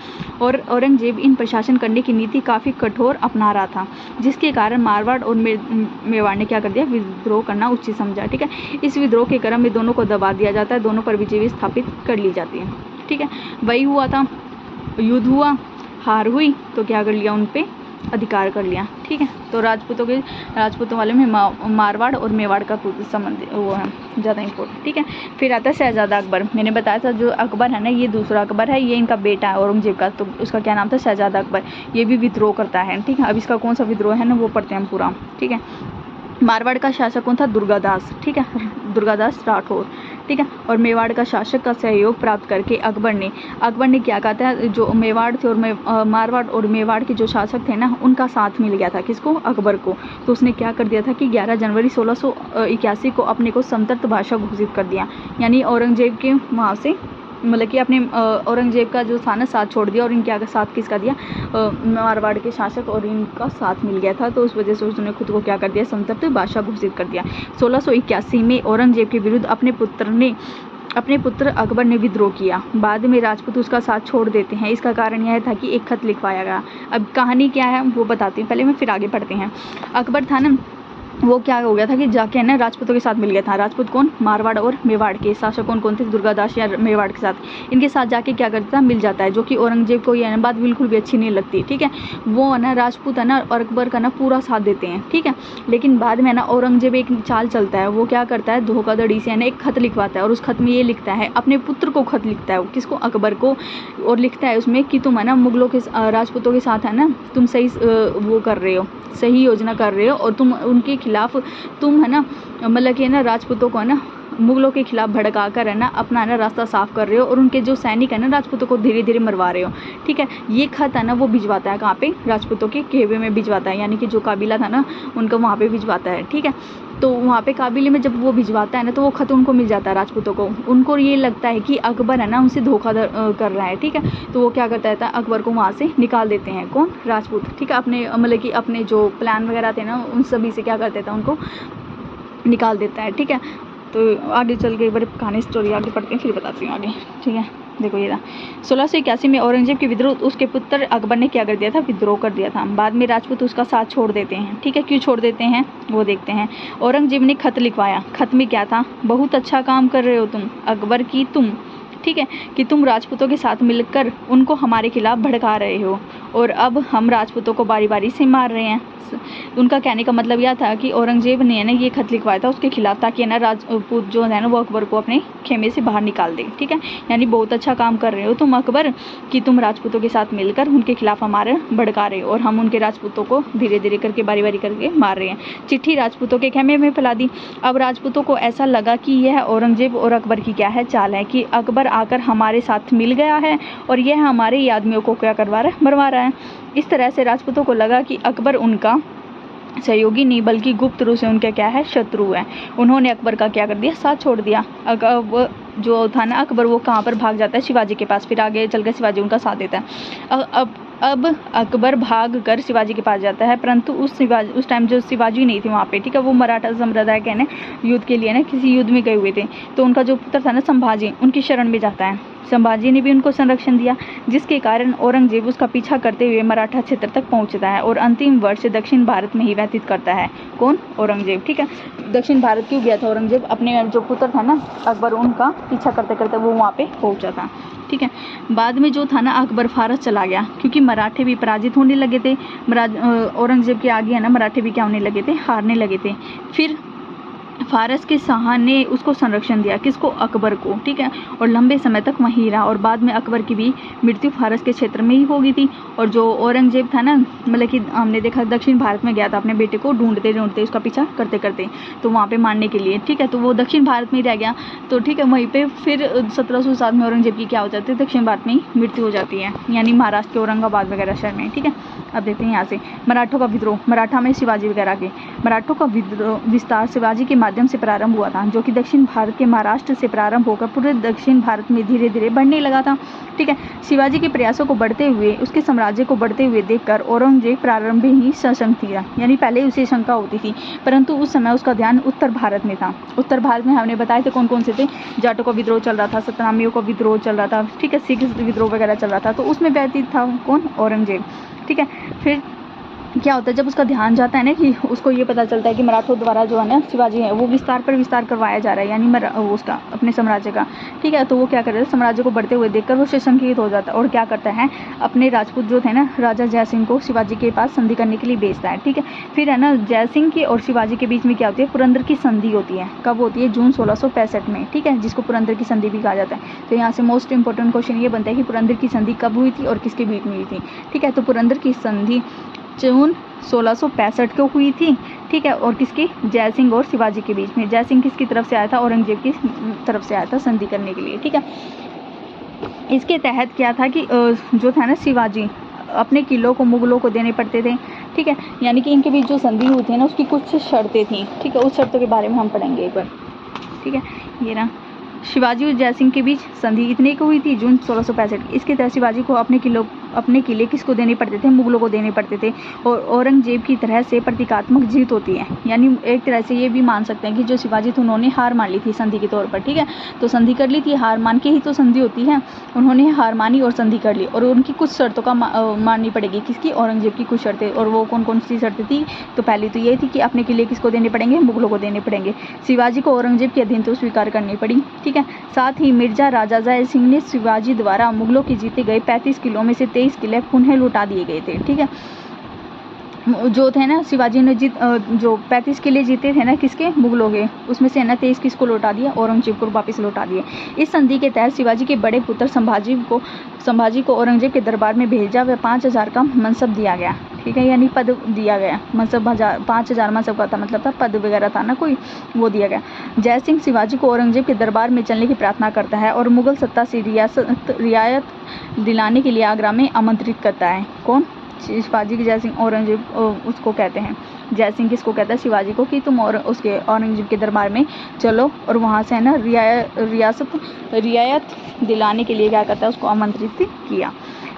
और औरंगजेब इन प्रशासन करने की नीति काफ़ी कठोर अपना रहा था, जिसके कारण मारवाड़ और मेवाड़ ने क्या कर दिया, विद्रोह करना उचित समझा। ठीक है, इस विद्रोह के क्रम में दोनों को दबा दिया जाता है, दोनों पर विजय स्थापित कर ली जाती है। ठीक है, वही हुआ था, युद्ध हुआ, हार हुई, तो क्या कर लिया, उन पे अधिकार कर लिया। ठीक है, तो राजपूतों वाले में मारवाड़ और मेवाड़ का संबंध वो है ज़्यादा इम्पोर्टेंट। ठीक है, फिर आता है शहजादा अकबर। मैंने बताया था जो अकबर है ना, ये दूसरा अकबर है, ये इनका बेटा है औरंगजेब का, तो उसका क्या नाम था, शहजादा अकबर। ये भी विद्रोह करता है। ठीक है, अब इसका कौन सा विद्रोह है ना वो पढ़ते हैं पूरा। ठीक है, मारवाड़ का शासक कौन था, दुर्गादास। ठीक है, दुर्गादास राठौर। ठीक है, और मेवाड़ का शासक का सहयोग प्राप्त करके अकबर ने क्या कहता है, जो मेवाड़ थे और मारवाड़ और मेवाड़ के जो शासक थे ना, उनका साथ मिल गया था, किसको, अकबर को। तो उसने क्या कर दिया था कि 11 जनवरी 1681 को अपने को समतट बादशाह घोषित कर दिया। यानी औरंगजेब के वहाँ से मतलब कि अपने औरंगजेब का जो था ना साथ छोड़ दिया और इनके साथ किसका दिया, मारवाड़ के शासक और इनका साथ मिल गया था। तो उस वजह से उसने खुद को क्या कर दिया, समतट बादशाह घोषित कर दिया। 1681 में औरंगजेब के विरुद्ध अपने पुत्र अकबर ने विद्रोह किया। बाद में राजपूत उसका साथ छोड़ देते हैं। इसका कारण यह था कि एक खत लिखवाया गया। अब कहानी क्या है वो बताती हूँ, पहले मैं फिर आगे पढ़ते हैं। अकबर था ना, वो क्या हो गया था कि जाके ना राजपूतों के साथ मिल गया था। राजपूत कौन, मारवाड़ और मेवाड़ के शासक कौन थे, दुर्गादास या मेवाड़ के साथ। इनके साथ जाके क्या करता है, मिल जाता है, जो कि औरंगजेब को यह बात बिल्कुल भी अच्छी नहीं लगती। ठीक है, वो है ना राजपूत है ना और अकबर का ना पूरा साथ देते हैं। ठीक है, लेकिन बाद में ना औरंगजेब एक चाल चलता है, वो क्या करता है, धोखाधड़ी से है ना एक खत लिखवाता है और उस खत में ये लिखता है, अपने पुत्र को खत लिखता है, किसको, अकबर को, और लिखता है उसमें कि तुम है ना मुगलों के राजपूतों के साथ है ना तुम सही वो कर रहे हो, सही योजना कर रहे हो और तुम उनके खिलाफ तुम है ना मतलब कि है ना राजपूतों को है ना मुगलों के खिलाफ भड़का कर है ना अपना है ना रास्ता साफ कर रहे हो और उनके जो सैनिक है ना राजपूतों को धीरे धीरे मरवा रहे हो। ठीक है, ये खत है ना वो भिजवाता है कहाँ पे, राजपूतों के केवे में भिजवाता है, यानी कि जो काबिला था ना उनका वहाँ पे भिजवाता है। ठीक है, तो वहाँ पे काबिले में जब वो भिजवाता है ना तो वो खत उनको मिल जाता है राजपूतों को। उनको ये लगता है कि अकबर है ना उनसे धोखा कर रहा है। ठीक है, तो वो क्या करता है, अकबर को वहाँ से निकाल देते हैं, कौन, राजपूत। ठीक है, अपने मतलब कि अपने जो प्लान वगैरह थे ना उन सभी से क्या करते थे, उनको निकाल देता है। ठीक है, तो आगे चल के एक बार कहानी स्टोरी आगे पढ़ते हैं फिर बताती हूँ आगे। ठीक है। देखो ये था 1681 में औरंगजेब के विरुद्ध उसके पुत्र अकबर ने क्या कर दिया था, विद्रोह कर दिया था। बाद में राजपूत उसका साथ छोड़ देते हैं। ठीक है, क्यों छोड़ देते हैं वो देखते हैं। औरंगजेब ने खत लिखवाया। खत में क्या था, बहुत अच्छा काम कर रहे हो तुम अकबर की तुम, ठीक है, कि तुम राजपूतों के साथ मिलकर उनको हमारे खिलाफ भड़का रहे हो और अब हम राजपूतों को बारी बारी से मार रहे हैं। उनका कहने का मतलब यह था कि औरंगजेब ने ना ये खत लिखवाया था उसके खिलाफ, ताकि ना राजपूत जो है ना वो अकबर को अपने खेमे से बाहर निकाल दे। ठीक है, यानी बहुत अच्छा काम कर रहे हो तुम अकबर, कि तुम राजपूतों के साथ मिलकर उनके खिलाफ हमारे भड़का रहे हो और हम उनके राजपूतों को धीरे धीरे करके बारी बारी करके मार रहे हैं। चिट्ठी राजपूतों के खेमे में फैला दी। अब राजपूतों को ऐसा लगा कि यह औरंगजेब और अकबर की क्या है चाल है, कि अकबर आकर हमारे साथ मिल गया है और यह हमारे ही आदमियों को क्या करवा रहा है, मरवा रहा है। इस तरह से राजपूतों को लगा कि अकबर उनका सहयोगी नहीं बल्कि गुप्त रूप से उनका क्या है, शत्रु है। उन्होंने अकबर का क्या कर दिया, साथ छोड़ दिया। अब जो था ना अकबर, वो कहाँ पर भाग जाता है, शिवाजी के पास। फिर आगे चलकर शिवाजी उनका साथ देता है। अब अकबर भाग कर शिवाजी के पास जाता है, परंतु उस टाइम जो शिवाजी नहीं थे वहाँ पे, ठीक है, वो मराठा संप्रदाय के ना युद्ध के लिए ना किसी युद्ध में गए हुए थे। तो उनका जो पुत्र था ना संभाजी, उनकी शरण में जाता है। संभाजी ने भी उनको संरक्षण दिया, जिसके कारण औरंगजेब उसका पीछा करते हुए मराठा क्षेत्र तक पहुंचता है और अंतिम वर्ष दक्षिण भारत में ही व्यतीत करता है। कौन, औरंगजेब। ठीक है, दक्षिण भारत क्यों गया था औरंगजेब, अपने जो पुत्र था ना अकबर, उनका पीछा करते करते वो वहाँ पे पहुंचा था। ठीक है, बाद में जो था ना अकबर फारस चला गया, क्योंकि मराठे भी पराजित होने लगे थे। औरंगजेब के आगे है ना मराठे भी क्या होने लगे थे, हारने लगे थे। फिर फारस के शाह ने उसको संरक्षण दिया, किसको, अकबर को। ठीक है, और लंबे समय तक वहीं रहा और बाद में अकबर की भी मृत्यु फारस के क्षेत्र में ही हो गई थी। और जो औरंगजेब था ना, मतलब कि हमने देखा दक्षिण भारत में गया था अपने बेटे को ढूंढते ढूंढते, उसका पीछा करते करते, तो वहाँ पे मारने के लिए। ठीक है, तो वो दक्षिण भारत में ही रह गया। तो ठीक है, वहीं पे फिर 1707 में औरंगजेब की क्या हो जाती है, दक्षिण भारत में ही मृत्यु हो जाती है, यानी महाराष्ट्र के औरंगाबाद वगैरह शहर में। ठीक है, अब देखते हैं यहाँ से मराठों का विद्रोह। मराठा में शिवाजी वगैरह के मराठों का विस्तार शिवाजी के माध्यम से प्रारंभ हुआ था, जो कि दक्षिण भारत के महाराष्ट्र से प्रारंभ होकर पूरे दक्षिण भारत में धीरे धीरे बढ़ने लगा था। ठीक है, शिवाजी के प्रयासों को बढ़ते हुए, उसके साम्राज्य को बढ़ते हुए देखकर औरंगजेब प्रारंभ में ही सशंक थी, यानी पहले उसे शंका होती थी, परंतु उस समय उसका ध्यान उत्तर भारत में था। उत्तर भारत में हमने बताए थे कौन कौन से थे, जाटों का विद्रोह चल रहा था, सतनामियों का विद्रोह चल रहा था, ठीक है, सिख विद्रोह वगैरह चल रहा था, तो उसमें व्यतीत था कौन, औरंगजेब। ठीक है, फिर क्या होता है, जब उसका ध्यान जाता है ना, कि उसको ये पता चलता है कि मराठों द्वारा जो है ना शिवाजी है वो विस्तार पर विस्तार करवाया जा रहा है, यानी उसका अपने साम्राज्य का। ठीक है, तो वो क्या कर रहा है, साम्राज्य को बढ़ते हुए देखकर वो शंकित हो जाता है और क्या करता है, अपने राजपूत जो थे ना राजा जयसिंह को शिवाजी के पास संधि करने के लिए भेजता है। ठीक है, फिर है ना जयसिंह की और शिवाजी के बीच में क्या होती है, पुरंदर की संधि होती है। कब होती है, जून 1665 में। ठीक है, जिसको पुरंदर की संधि भी कहा जाता है। तो यहाँ से मोस्ट इंपॉर्टेंट क्वेश्चन ये बनता है कि पुरंदर की संधि कब हुई थी और किसके बीच में हुई थी। ठीक है, तो पुरंदर की संधि जून 1665 को हुई थी। ठीक है, और किसकी, जयसिंह और शिवाजी के बीच में। जयसिंह किसकी तरफ से आया था, औरंगजेब की तरफ से आया था संधि करने के लिए। ठीक है, इसके तहत क्या था कि जो था ना शिवाजी अपने किलों को मुगलों को देने पड़ते थे। ठीक है, यानी कि इनके बीच जो संधि हुई थी ना उसकी कुछ शर्तें थी। ठीक है, उस शर्तों के बारे में हम पढ़ेंगे एक बार। ठीक है, ये ना शिवाजी और जयसिंह के बीच संधि इतने की हुई थी जून 1665। इसके तहत शिवाजी को अपने किले किसको देने पड़ते थे, मुगलों को देने पड़ते थे। और औरंगजेब की तरह से प्रतीकात्मक जीत होती है, यानी एक तरह से ये भी मान सकते हैं कि जो शिवाजी थे उन्होंने हार मान ली थी संधि के तौर पर। ठीक है, तो संधि कर ली थी, हार मान के ही तो संधि होती है। उन्होंने हार मानी और संधि कर ली और उनकी कुछ शर्तों का माननी पड़ेगी, किसकी, औरंगजेब की कुछ शर्तें। और वो कौन कौन सी शर्तें थी, तो पहली तो ये थी कि अपने किले किसको देने पड़ेंगे, मुगलों को देने पड़ेंगे। शिवाजी को औरंगजेब की अधीनता स्वीकार करनी पड़ी। ठीक है, साथ ही मिर्जा राजा जय सिंह ने शिवाजी द्वारा मुगलों के जीते गए 35 किलों में से 23 किले पुनः लुटा दिए गए थे। ठीक है, जो थे ना शिवाजी ने जो 35 किले जीते थे ना किसके, मुगलों के, उसमें से ना 23 किसको लौटा दिया, औरंगजेब को वापस लौटा दिए। इस संधि के तहत शिवाजी के बड़े पुत्र संभाजी को औरंगजेब के दरबार में भेजा व 5000 का मनसब दिया गया। ठीक है, यानी पद दिया गया। मनसब 5000 मनसब का था, मतलब था पद वगैरह था ना कोई, वो दिया गया। जयसिंह शिवाजी को औरंगजेब के दरबार में चलने की प्रार्थना करता है और मुगल सत्ता से रियायत दिलाने के लिए आगरा में आमंत्रित करता है। कौन, शिवाजी की जयसिंह, औरंगजेब उसको कहते हैं, जयसिंह किसको कहता है, शिवाजी को, कि तुम और उसके औरंगजेब के दरबार में चलो और वहाँ से है ना रियायत दिलाने के लिए क्या करता है, उसको आमंत्रित किया।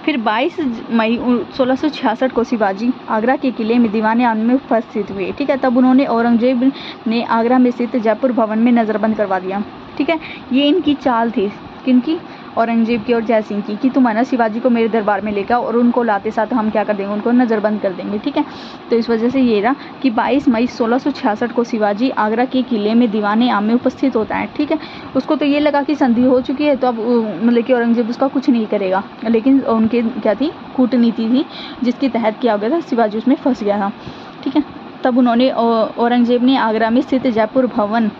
फिर 22 मई 1666 को शिवाजी आगरा के किले में दीवाने आम में उपस्थित हुए। ठीक है, तब उन्होंने औरंगजेब ने आगरा में स्थित जयपुर भवन में नज़रबंद करवा दिया। ठीक है, ये इनकी चाल थी, किनकी, औरंगजेब की और जय सिंह की कि तुम है ना शिवाजी को मेरे दरबार में लेकर और उनको लाते साथ हम क्या कर देंगे, उनको नज़रबंद कर देंगे। ठीक है, तो इस वजह से ये रहा कि 22 मई 1666 को शिवाजी आगरा के किले में दीवाने आम में उपस्थित होता है। ठीक है, उसको तो ये लगा कि संधि हो चुकी है, तो अब मतलब कि औरंगजेब उसका कुछ नहीं करेगा, लेकिन उनके क्या थी, कूटनीति थी, जिसके तहत क्या हो गया था, शिवाजी उसमें फंस गया था। ठीक है, तब उन्होंने औरंगजेब ने आगरा में स्थित जयपुर भवन,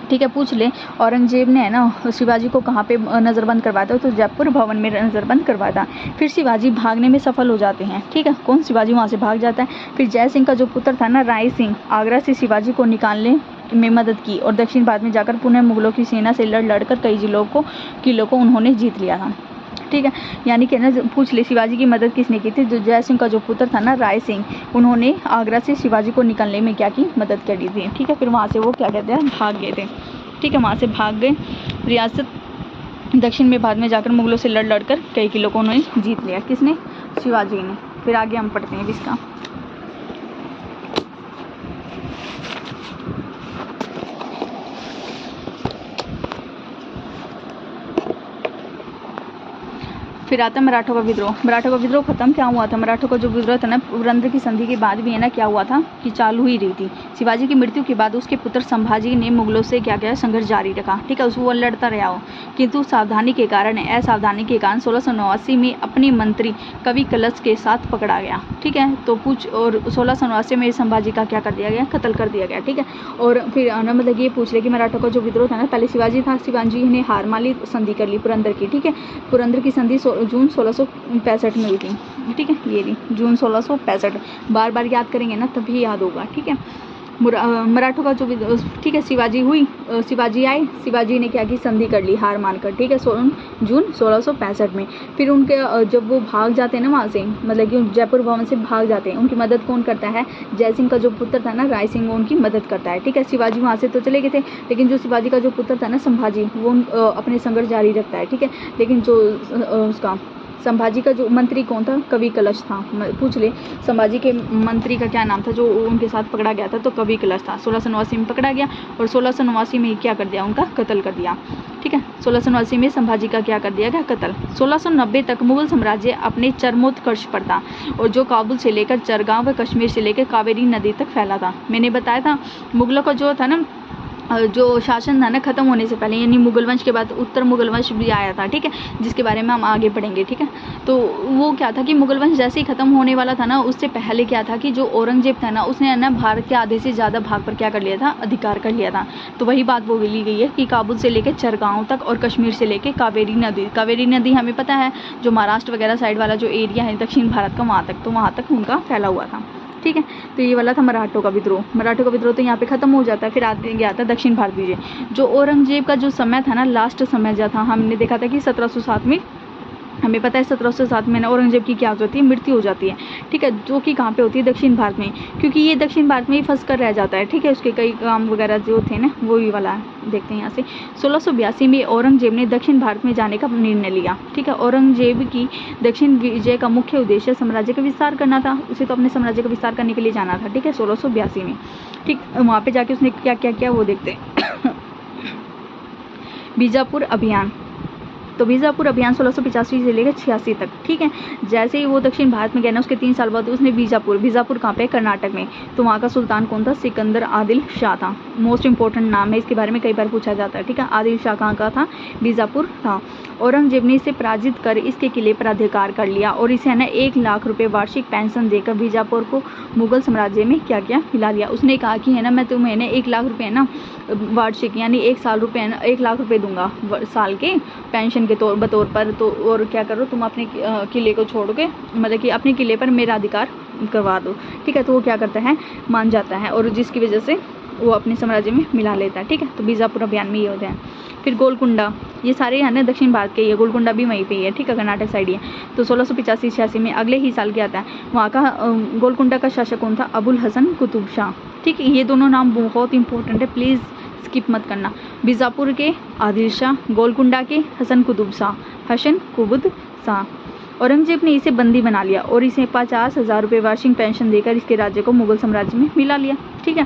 ठीक है, पूछ ले, औरंगजेब ने है ना शिवाजी को कहाँ पे नज़रबंद करवाया था, तो जयपुर भवन में नज़रबंद करवाया था। फिर शिवाजी भागने में सफल हो जाते हैं। ठीक है, कौन, शिवाजी वहाँ से भाग जाता है। फिर जय सिंह का जो पुत्र था ना राय सिंह, आगरा से शिवाजी को निकालने में मदद की और दक्षिण भारत में जाकर पुनः मुगलों की सेना से लड़कर कई किलों को उन्होंने जीत लिया था। ठीक है, यानी कि ना पूछ ले शिवाजी की मदद किसने की थी, जो जय सिंह का जो पुत्र था ना राय सिंह, उन्होंने आगरा से शिवाजी को निकलने में क्या की, मदद करी थी। ठीक है, फिर वहाँ से वो क्या कहते हैं, भाग गए थे। ठीक है, वहाँ से भाग गए, रियासत दक्षिण में भारत में जाकर मुगलों से लड़ कर कई किलों को उन्होंने जीत लिया। किसने, शिवाजी ने। फिर आगे हम पढ़ते हैं इसका। फिर आता है मराठों का विद्रोह। मराठों का विद्रोह खत्म क्या हुआ था, मराठों का जो विद्रोह था ना पुरंदर की संधि के बाद भी है ना क्या हुआ था कि चालू ही रही थी। शिवाजी की मृत्यु के बाद उसके पुत्र संभाजी ने मुगलों से क्या किया, संघर्ष जारी रखा। ठीक है, उसको वो लड़ता रहा हो, किंतु सावधानी के कारण, असावधानी के कारण 1689 में अपने मंत्री कवि कलश के साथ पकड़ा गया। ठीक है, तो और 1689 में संभाजी का क्या कर दिया गया, कत्ल कर दिया गया। ठीक है, और फिर मतलब ये पूछ ले कि मराठों का जो विद्रोह था ना, पहले शिवाजी था, शिवाजी ने हार मान ली, संधि कर ली पुरंदर की। ठीक है, पुरंदर की संधि जून 1665 में हुई थी। ठीक है, ये रही जून 1665, बार बार याद करेंगे ना तभी याद होगा। ठीक है, मराठों का जो, ठीक है, शिवाजी आए, शिवाजी ने क्या की, संधि कर ली हार मानकर। ठीक है, जून 1665 में। फिर उनके जब वो भाग जाते हैं ना वहाँ से, मतलब कि जयपुर भवन से भाग जाते हैं, उनकी मदद कौन करता है, जय सिंह का जो पुत्र था ना राय सिंह, वो उनकी मदद करता है। ठीक है, शिवाजी वहाँ से तो चले गए थे, लेकिन जो शिवाजी का जो पुत्र था ना संभाजी, वो अपने संघर्ष जारी रखता है। ठीक है, लेकिन जो उसका संभाजी का जो मंत्री कौन था, कवि कलश था। पूछ ले संभाजी के मंत्री का क्या नाम था जो उनके साथ पकड़ा गया था, तो कवि कलश था। 1689 में पकड़ा गया और 1689 में क्या कर दिया, उनका कत्ल कर दिया। ठीक है, 1689 में संभाजी का क्या कर दिया गया, कत्ल। 1690 तक मुगल साम्राज्य अपने चरमोत्कर्ष पर था और जो काबुल से लेकर चरगांव व कश्मीर से लेकर कावेरी नदी तक फैला था। मैंने बताया था मुगलों का जो था ना जो शासन था ना खत्म होने से पहले, यानी मुगल वंश के बाद उत्तर मुगल वंश भी आया था। ठीक है, जिसके बारे में हम आगे पढ़ेंगे। ठीक है, तो वो क्या था कि मुगल वंश जैसे ही खत्म होने वाला था ना, उससे पहले क्या था कि जो औरंगजेब था ना, उसने ना भारत के आधे से ज़्यादा भाग पर क्या कर लिया था, अधिकार कर लिया था। तो वही बात वो ली गई है कि काबुल से लेकर चरगांव तक और कश्मीर से लेकर कावेरी नदी हमें पता है, जो महाराष्ट्र वगैरह साइड वाला जो एरिया है दक्षिण भारत का, वहाँ तक उनका फैला हुआ था। ठीक है, तो ये वाला था मराठों का विद्रोह। मराठों का विद्रोह तो यहाँ पे खत्म हो जाता है। फिर आगे गया था दक्षिण भारत विजय। जो औरंगजेब का जो समय था ना, लास्ट समय जो था, हमने देखा था कि 1707 में, हमें पता है 1707 में ना औरंगजेब की क्या हो जाती है, मृत्यु हो जाती है। ठीक है, जो कि कहाँ पे होती है, दक्षिण भारत में, क्योंकि ये दक्षिण भारत में ही फंस कर रह जाता है। ठीक है, उसके कई काम वगैरह जो थे ना, वो ही वाला देखते हैं यहाँ से। 1682 में औरंगजेब ने दक्षिण भारत में जाने का निर्णय लिया। ठीक है, औरंगजेब की दक्षिण विजय का मुख्य उद्देश्य साम्राज्य का विस्तार करना था। उसे तो अपने साम्राज्य का विस्तार करने के लिए जाना था। ठीक है, 1682 में। ठीक, वहाँ पे जाके उसने क्या क्या किया वो देखते हैं। बीजापुर अभियान। तो बीजापुर अभियान 1685 से लेकर 86 तक। ठीक है, जैसे ही वो दक्षिण भारत में गया ना, उसके 3 साल बाद उसने बीजापुर कहाँ पे, कर्नाटक में। तो वहाँ का सुल्तान कौन था, सिकंदर आदिल शाह था। मोस्ट इंपॉर्टेंट नाम है, इसके बारे में कई बार पूछा जाता है। ठीक है, आदिल शाह कहाँ का था, बीजापुर था। औरंगजेब ने इसे पराजित कर इसके किले पर अधिकार कर लिया और इसे है ना 1 लाख रुपए वार्षिक पेंशन देकर बीजापुर को मुगल साम्राज्य में क्या किया, मिला लिया। उसने कहा कि है ना मैं तुम्हें ना 1 लाख रुपए है ना वार्षिक, यानी 1 साल रुपए है ना 1 लाख रुपए दूंगा साल के पेंशन के बतौर पर। तो और क्या करो, तुम अपने किले को छोड़ के, मतलब कि अपने किले पर मेरा अधिकार करवा दो। ठीक है, तो वो क्या करता है, मान जाता है और जिसकी वजह से वो अपने साम्राज्य में मिला लेता है। ठीक है, तो बीजापुर अभियान में ये होता है। फिर गोलकुंडा, ये सारे है ना दक्षिण भारत के ही है, गोलकुंडा भी वहीं पे ही है। ठीक है, कर्नाटक साइड ही है। तो 1685-86 में अगले ही साल क्या आता है, वहाँ का गोलकुंडा का शासक कौन था, अबुल हसन कुतुब शाह। ठीक है, ये दोनों नाम बहुत इंपॉर्टेंट है, प्लीज़ स्किप मत करना। बीजापुर के आदिल शाह, गोलकुंडा के हसन कुतुब शाह। औरंगजेब ने इसे बंदी बना लिया और इसे 50,000 रुपये वार्षिक पेंशन देकर इसके राज्य को मुगल साम्राज्य में मिला लिया। ठीक है,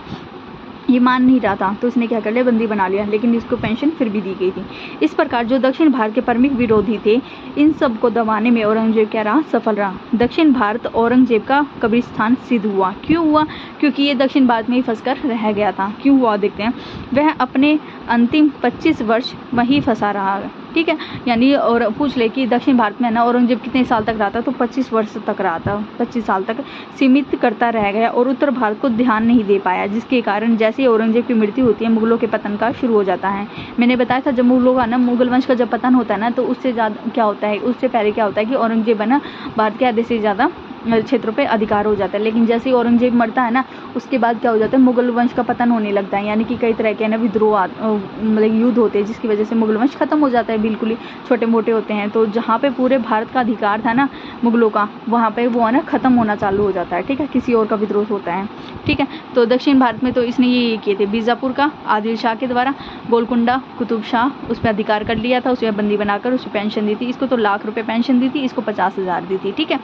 ये मान नहीं रहा था तो उसने क्या कर लिया, बंदी बना लिया, लेकिन इसको पेंशन फिर भी दी गई थी। इस प्रकार जो दक्षिण भारत के प्रमुख विरोधी थे, इन सब को दबाने में औरंगजेब क्या रहा, सफल रहा। दक्षिण भारत औरंगजेब का कब्रिस्तान सिद्ध हुआ। क्यों हुआ? क्योंकि ये दक्षिण भारत में ही फंस कर रह गया था। क्यों हुआ देखते हैं। वह अपने अंतिम 25 वर्ष वहीं फंसा रहा, ठीक है। यानी और पूछ ले कि दक्षिण भारत में ना औरंगजेब कितने साल तक रहा था, तो 25 वर्ष तक रहा था। 25 साल तक सीमित करता रह गया और उत्तर भारत को ध्यान नहीं दे पाया, जिसके कारण जैसे ही औरंगजेब की मृत्यु होती है, मुगलों के पतन का शुरू हो जाता है। मैंने बताया था जब मुगलों का ना, मुगल वंश का जब पतन होता है ना, तो उससे ज़्यादा क्या होता है, उससे पहले क्या होता है कि औरंगजेब है ना भारत के आधे से ज़्यादा क्षेत्रों पे अधिकार हो जाता है। लेकिन जैसे ही औरंगजेब मरता है ना, उसके बाद क्या हो जाता है, मुगल वंश का पतन होने लगता है। यानी कि कई तरह के ना विद्रोह मतलब युद्ध होते हैं, जिसकी वजह से मुगल वंश खत्म हो जाता है, बिल्कुल ही छोटे मोटे होते हैं। तो जहाँ पे पूरे भारत का अधिकार था ना मुगलों का, वहाँ पे वो है ना खत्म होना चालू हो जाता है, ठीक है, किसी और का विद्रोह होता है, ठीक है। तो दक्षिण भारत में तो इसने ये किए थे, बीजापुर का आदिल शाह के द्वारा, गोलकुंडा कुतुब शाह उस पर अधिकार कर लिया था, उसे बंदी बनाकर उसे पेंशन दी थी। इसको तो लाख रुपये पेंशन दी थी, इसको 50,000 दी थी, ठीक है।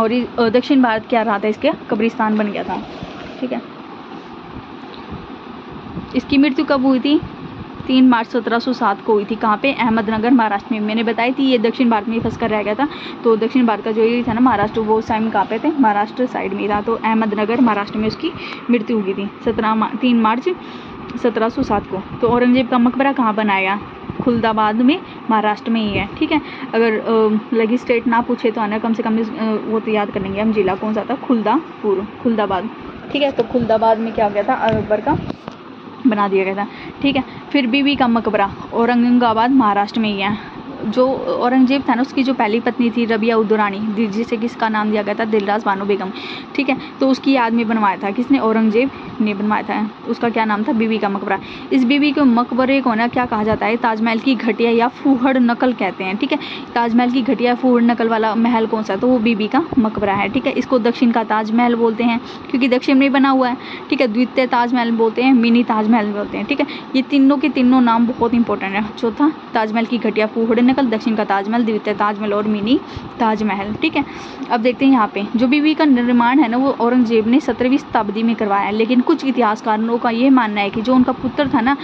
और दक्षिण भारत क्या रहा था, इसके कब्रिस्तान बन गया था, ठीक है। इसकी मृत्यु कब हुई थी? 3 मार्च 1707 को हुई थी। कहाँ पे? अहमदनगर, महाराष्ट्र में। मैंने बताई थी ये दक्षिण भारत में ही फंस कर रह गया था। तो दक्षिण भारत का जो ये था ना महाराष्ट्र, वो उस टाइम कहाँ पे थे? महाराष्ट्र साइड में था। तो अहमदनगर महाराष्ट्र में उसकी मृत्यु हुई थी 3 मार्च 1707 को। तो औरंगजेब का मकबरा कहाँ बनाया? खुलदाबाद में, महाराष्ट्र में ही है, ठीक है। अगर लगी स्टेट ना पूछे तो आना, कम से कम वो तो याद कर लेंगे हम, जिला कौन सा था? खुलदाबाद, ठीक है। तो खुलदाबाद में क्या हो गया था, अकबर का बना दिया गया था, ठीक है। फिर बीबी का मकबरा औरंगाबाद, महाराष्ट्र में ही है। जो औरंगजेब था ना, उसकी जो पहली पत्नी थी रबिया उद दुरानी, जिसे किसका नाम दिया गया था? दिलराज बानो बेगम, ठीक है। तो उसकी याद में बनवाया था, किसने? औरंगजेब ने बनवाया था। उसका क्या नाम था? बीबी का मकबरा। इस बीबी के मकबरे को ना क्या कहा जाता है? ताजमहल की घटिया या फूहड़ नकल कहते हैं, ठीक है। ताजमहल की घटिया फूहड़ नकल वाला महल कौन सा? तो वो बीबी का मकबरा है, ठीक है। इसको दक्षिण का ताजमहल बोलते हैं, क्योंकि दक्षिण में बना हुआ है, ठीक है। द्वितीय ताजमहल बोलते हैं, मिनी ताजमहल बोलते हैं, ठीक है। ये तीनों के तीनों नाम बहुत इंपॉर्टेंट है। चौथा, ताजमहल की घटिया फूहड़ नकल, दक्षिण का ताजमहल, द्वितीय ताजमहल और मिनी ताजमहल, ठीक है। अब देखते हैं यहाँ पे जो बीबी का निर्माण है ना, वो औरंगजेब ने 17वीं शताब्दी में करवाया है। लेकिन कुछ इतिहासकारों का ये मानना है कि जो उनका पुत्र था ना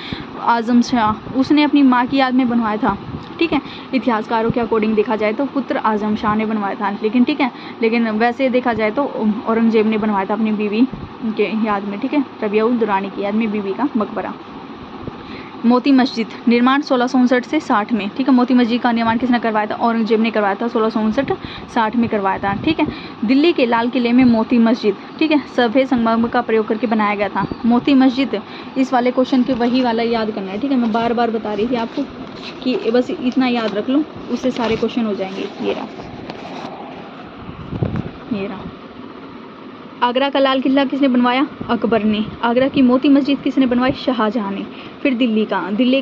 आजम शाह, उसने अपनी माँ की याद में बनवाया था, ठीक है। इतिहासकारों के अकॉर्डिंग देखा जाए तो पुत्र आजम शाह ने बनवाया था, लेकिन ठीक है, लेकिन वैसे देखा जाए तो औरंगजेब ने बनवाया था अपनी बीवी के याद में, ठीक है। रबिया उद दुरानी की याद में बीबी का मकबरा। मोती मस्जिद निर्माण 1659 से 60 में, ठीक है। मोती मस्जिद का निर्माण किसने करवाया था? औरंगजेब ने करवाया था, 1659-60 में करवाया था, ठीक है। दिल्ली के लाल किले में मोती मस्जिद, ठीक है, सफ़ेद संगमरमर का प्रयोग करके बनाया गया था। मोती मस्जिद, इस वाले क्वेश्चन के वही वाला याद करना है, ठीक है। मैं बार बार बता रही थी आपको कि बस इतना याद रख लो, उससे सारे क्वेश्चन हो जाएंगे। ये रहा आगरा का लाल किला किसने बनवाया? अकबर ने। आगरा की मोती मस्जिद किसने बनवाई? शाहजहां ने। फिर दिल्ली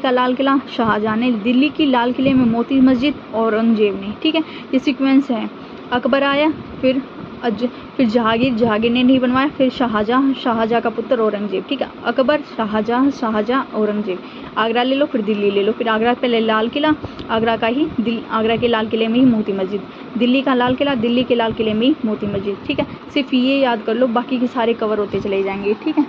का लाल किला शाहजहां ने। दिल्ली की लाल किले में मोती मस्जिद औरंगजेब ने, ठीक है। ये सीक्वेंस है। अकबर आया, फिर जहांगीर ने नहीं बनवाया, फिर शाहजहां का पुत्र औरंगजेब, ठीक है। अकबर, शाहजहां, औरंगजेब। आगरा ले लो, फिर दिल्ली ले लो, फिर आगरा पहले लाल किला, आगरा के लाल किले में ही मोती मस्जिद, दिल्ली का लाल किला, दिल्ली के लाल किले में ही मोती मस्जिद, ठीक है। सिर्फ ये याद कर लो, बाकी के सारे कवर होते चले जाएंगे, ठीक है।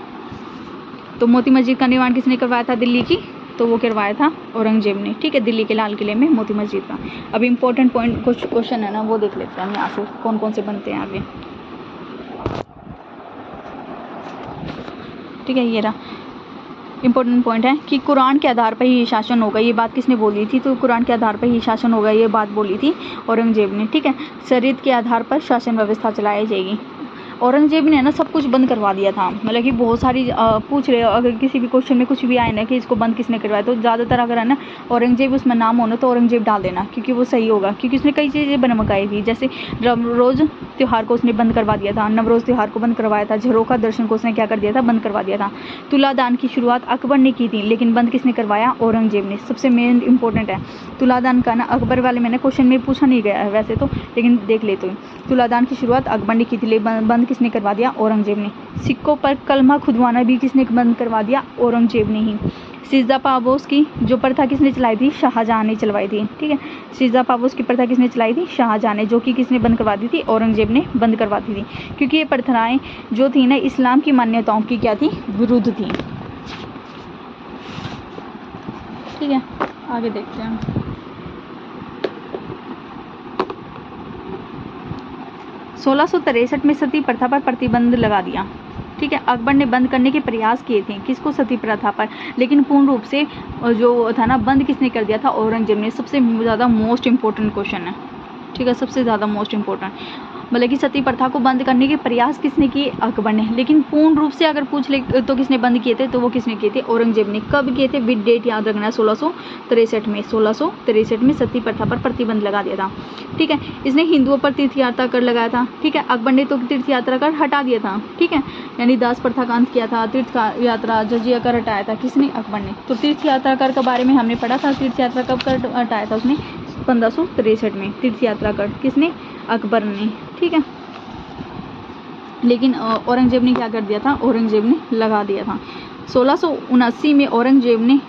तो मोती मस्जिद का निर्माण किसने करवाया था दिल्ली की? तो वो करवाया था औरंगजेब ने, ठीक है। दिल्ली के लाल किले में मोती मस्जिद का। अब इम्पोर्टेंट पॉइंट कुछ क्वेश्चन है ना, वो देख लेते हैं हम यहाँ से कौन कौन से बनते हैं आगे, ठीक है। ये रहा इंपॉर्टेंट पॉइंट है कि कुरान के आधार पर ही शासन होगा। ये बात किसने बोली थी? तो कुरान के आधार पर ही शासन होगा, ये बात बोली थी औरंगजेब ने, ठीक है। शरीयत के आधार पर शासन व्यवस्था चलाई जाएगी। औरंगजेब ने ना सब कुछ बंद करवा दिया था, मतलब कि बहुत सारी पूछ रहे हो अगर किसी भी क्वेश्चन में कुछ भी आए ना कि इसको बंद किसने करवाया, तो ज़्यादातर अगर है ना औरंगजेब उसमें नाम होना तो औरंगजेब डाल देना, क्योंकि वो सही होगा, क्योंकि उसने कई चीज़ें बनवाई थी। जैसे नवरोज़ त्यौहार को उसने बंद करवा दिया था, नवरोज़ त्यौहार को बंद करवाया था। झरोखा दर्शन को उसने क्या कर दिया था? बंद करवा दिया था। तुलादान की शुरुआत अकबर ने की थी, लेकिन बंद किसने करवाया? औरंगजेब ने। सबसे मेन इंपॉर्टेंट है तुलादान का ना, अकबर वाले मैंने क्वेश्चन में पूछा नहीं गया है वैसे तो, लेकिन देख ले तो तुलादान की शुरुआत अकबर ने की थी, लेकिन बंद किसने करवा दिया? औरंगजेब ने। सिक्कों पर कलमा खुदवाना भी किसने बंद करवा दिया? औरंगजेब ने ही। सीजा पापोस की जो प्रथा किसने चलाई थी? शाहजहां ने चलवाई थी। ठीक है, सीजा पापोस की प्रथा किसने चलाई थी? शाहजहां ने, जो कि किसने बंद करवा दी थी? औरंगजेब ने बंद करवा दी थी, क्योंकि ये प्रथाएं जो थी ना इस्लाम की मान्यताओं की क्या थी? विरुद्ध थी। ठीक है, आगे देखते हैं। 1663 में सती प्रथा पर प्रतिबंध लगा दिया। ठीक है, अकबर ने बंद करने के प्रयास किए थे, किसको? सती प्रथा पर, लेकिन पूर्ण रूप से जो था ना बंद किसने कर दिया था? औरंगजेब ने। सबसे ज़्यादा मोस्ट इम्पोर्टेंट क्वेश्चन है। ठीक है, सबसे ज़्यादा मोस्ट इम्पोर्टेंट, मतलब कि सती प्रथा को बंद करने के प्रयास किसने किए? अकबर ने, लेकिन पूर्ण रूप से अगर पूछ ले तो किसने बंद किए थे? तो वो किसने किए थे? औरंगजेब ने। कब किए थे? विद डेट याद रखना है, 1663 में। 1663 में सती प्रथा पर प्रतिबंध लगा दिया था। ठीक है, इसने हिंदुओं पर तीर्थ यात्रा कर लगाया था। ठीक है, अकबर ने तो तीर्थ यात्रा कर हटा दिया था। ठीक है, यानी दास प्रथा का अंत किया था, तीर्थ यात्रा जजिया कर हटाया था, किसने? अकबर ने। तो तीर्थ यात्रा कर के बारे में हमने पढ़ा था, तीर्थ यात्रा कब कर हटाया था उसने? 1563 में तीर्थ यात्रा कर, किसने? अकबर ने। ठीक है, लेकिन औरंगजेब ने क्या कर दिया था? औरंगजेब ने लगा दिया था। 1679 में औरंगजेब ने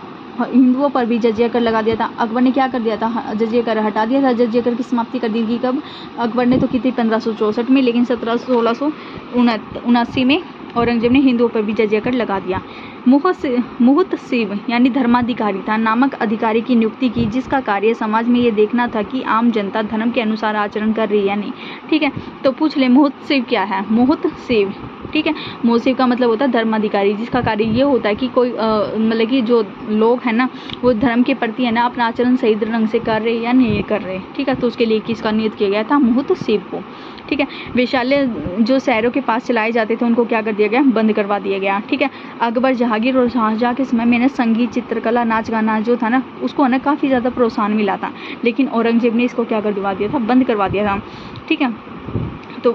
हिंदुओं पर भी जजिया कर लगा दिया था। अकबर ने क्या कर दिया था? जजिया कर हटा दिया था। जजिया कर की समाप्ति कर दी थी कब? अकबर ने तो की थी 1564 में, लेकिन 1679 में औरंगजेब ने हिंदुओं पर भी जजिया कर लगा दिया। मुहतसिब यानी धर्माधिकारी था नामक अधिकारी की नियुक्ति की, जिसका कार्य समाज में ये देखना था कि आम जनता धर्म के अनुसार आचरण कर रही है या नहीं। ठीक है, तो पूछ ले मुहतसिब क्या है? मुहतसिब, ठीक है, मुहतसिब का मतलब होता है धर्माधिकारी, जिसका कार्य ये होता है कि कोई मतलब कि जो लोग हैं ना वो धर्म के प्रति है ना अपना आचरण सही ढंग से कर रहे या नहीं कर रहे। ठीक है, तो उसके लिए किसका नियुक्त किया गया था? मुहतसिब को। ठीक है, वेश्यालय जो शहरों के पास चलाए जाते थे उनको क्या कर दिया गया? बंद करवा दिया गया। ठीक है, अकबर, जहांगीर और शाहजहां के समय में ना संगीत, चित्रकला, नाच गाना जो था ना उसको है ना काफ़ी ज़्यादा प्रोत्साहन मिला था, लेकिन औरंगजेब ने इसको क्या कर दिवा दिया था? बंद करवा दिया था। ठीक है, तो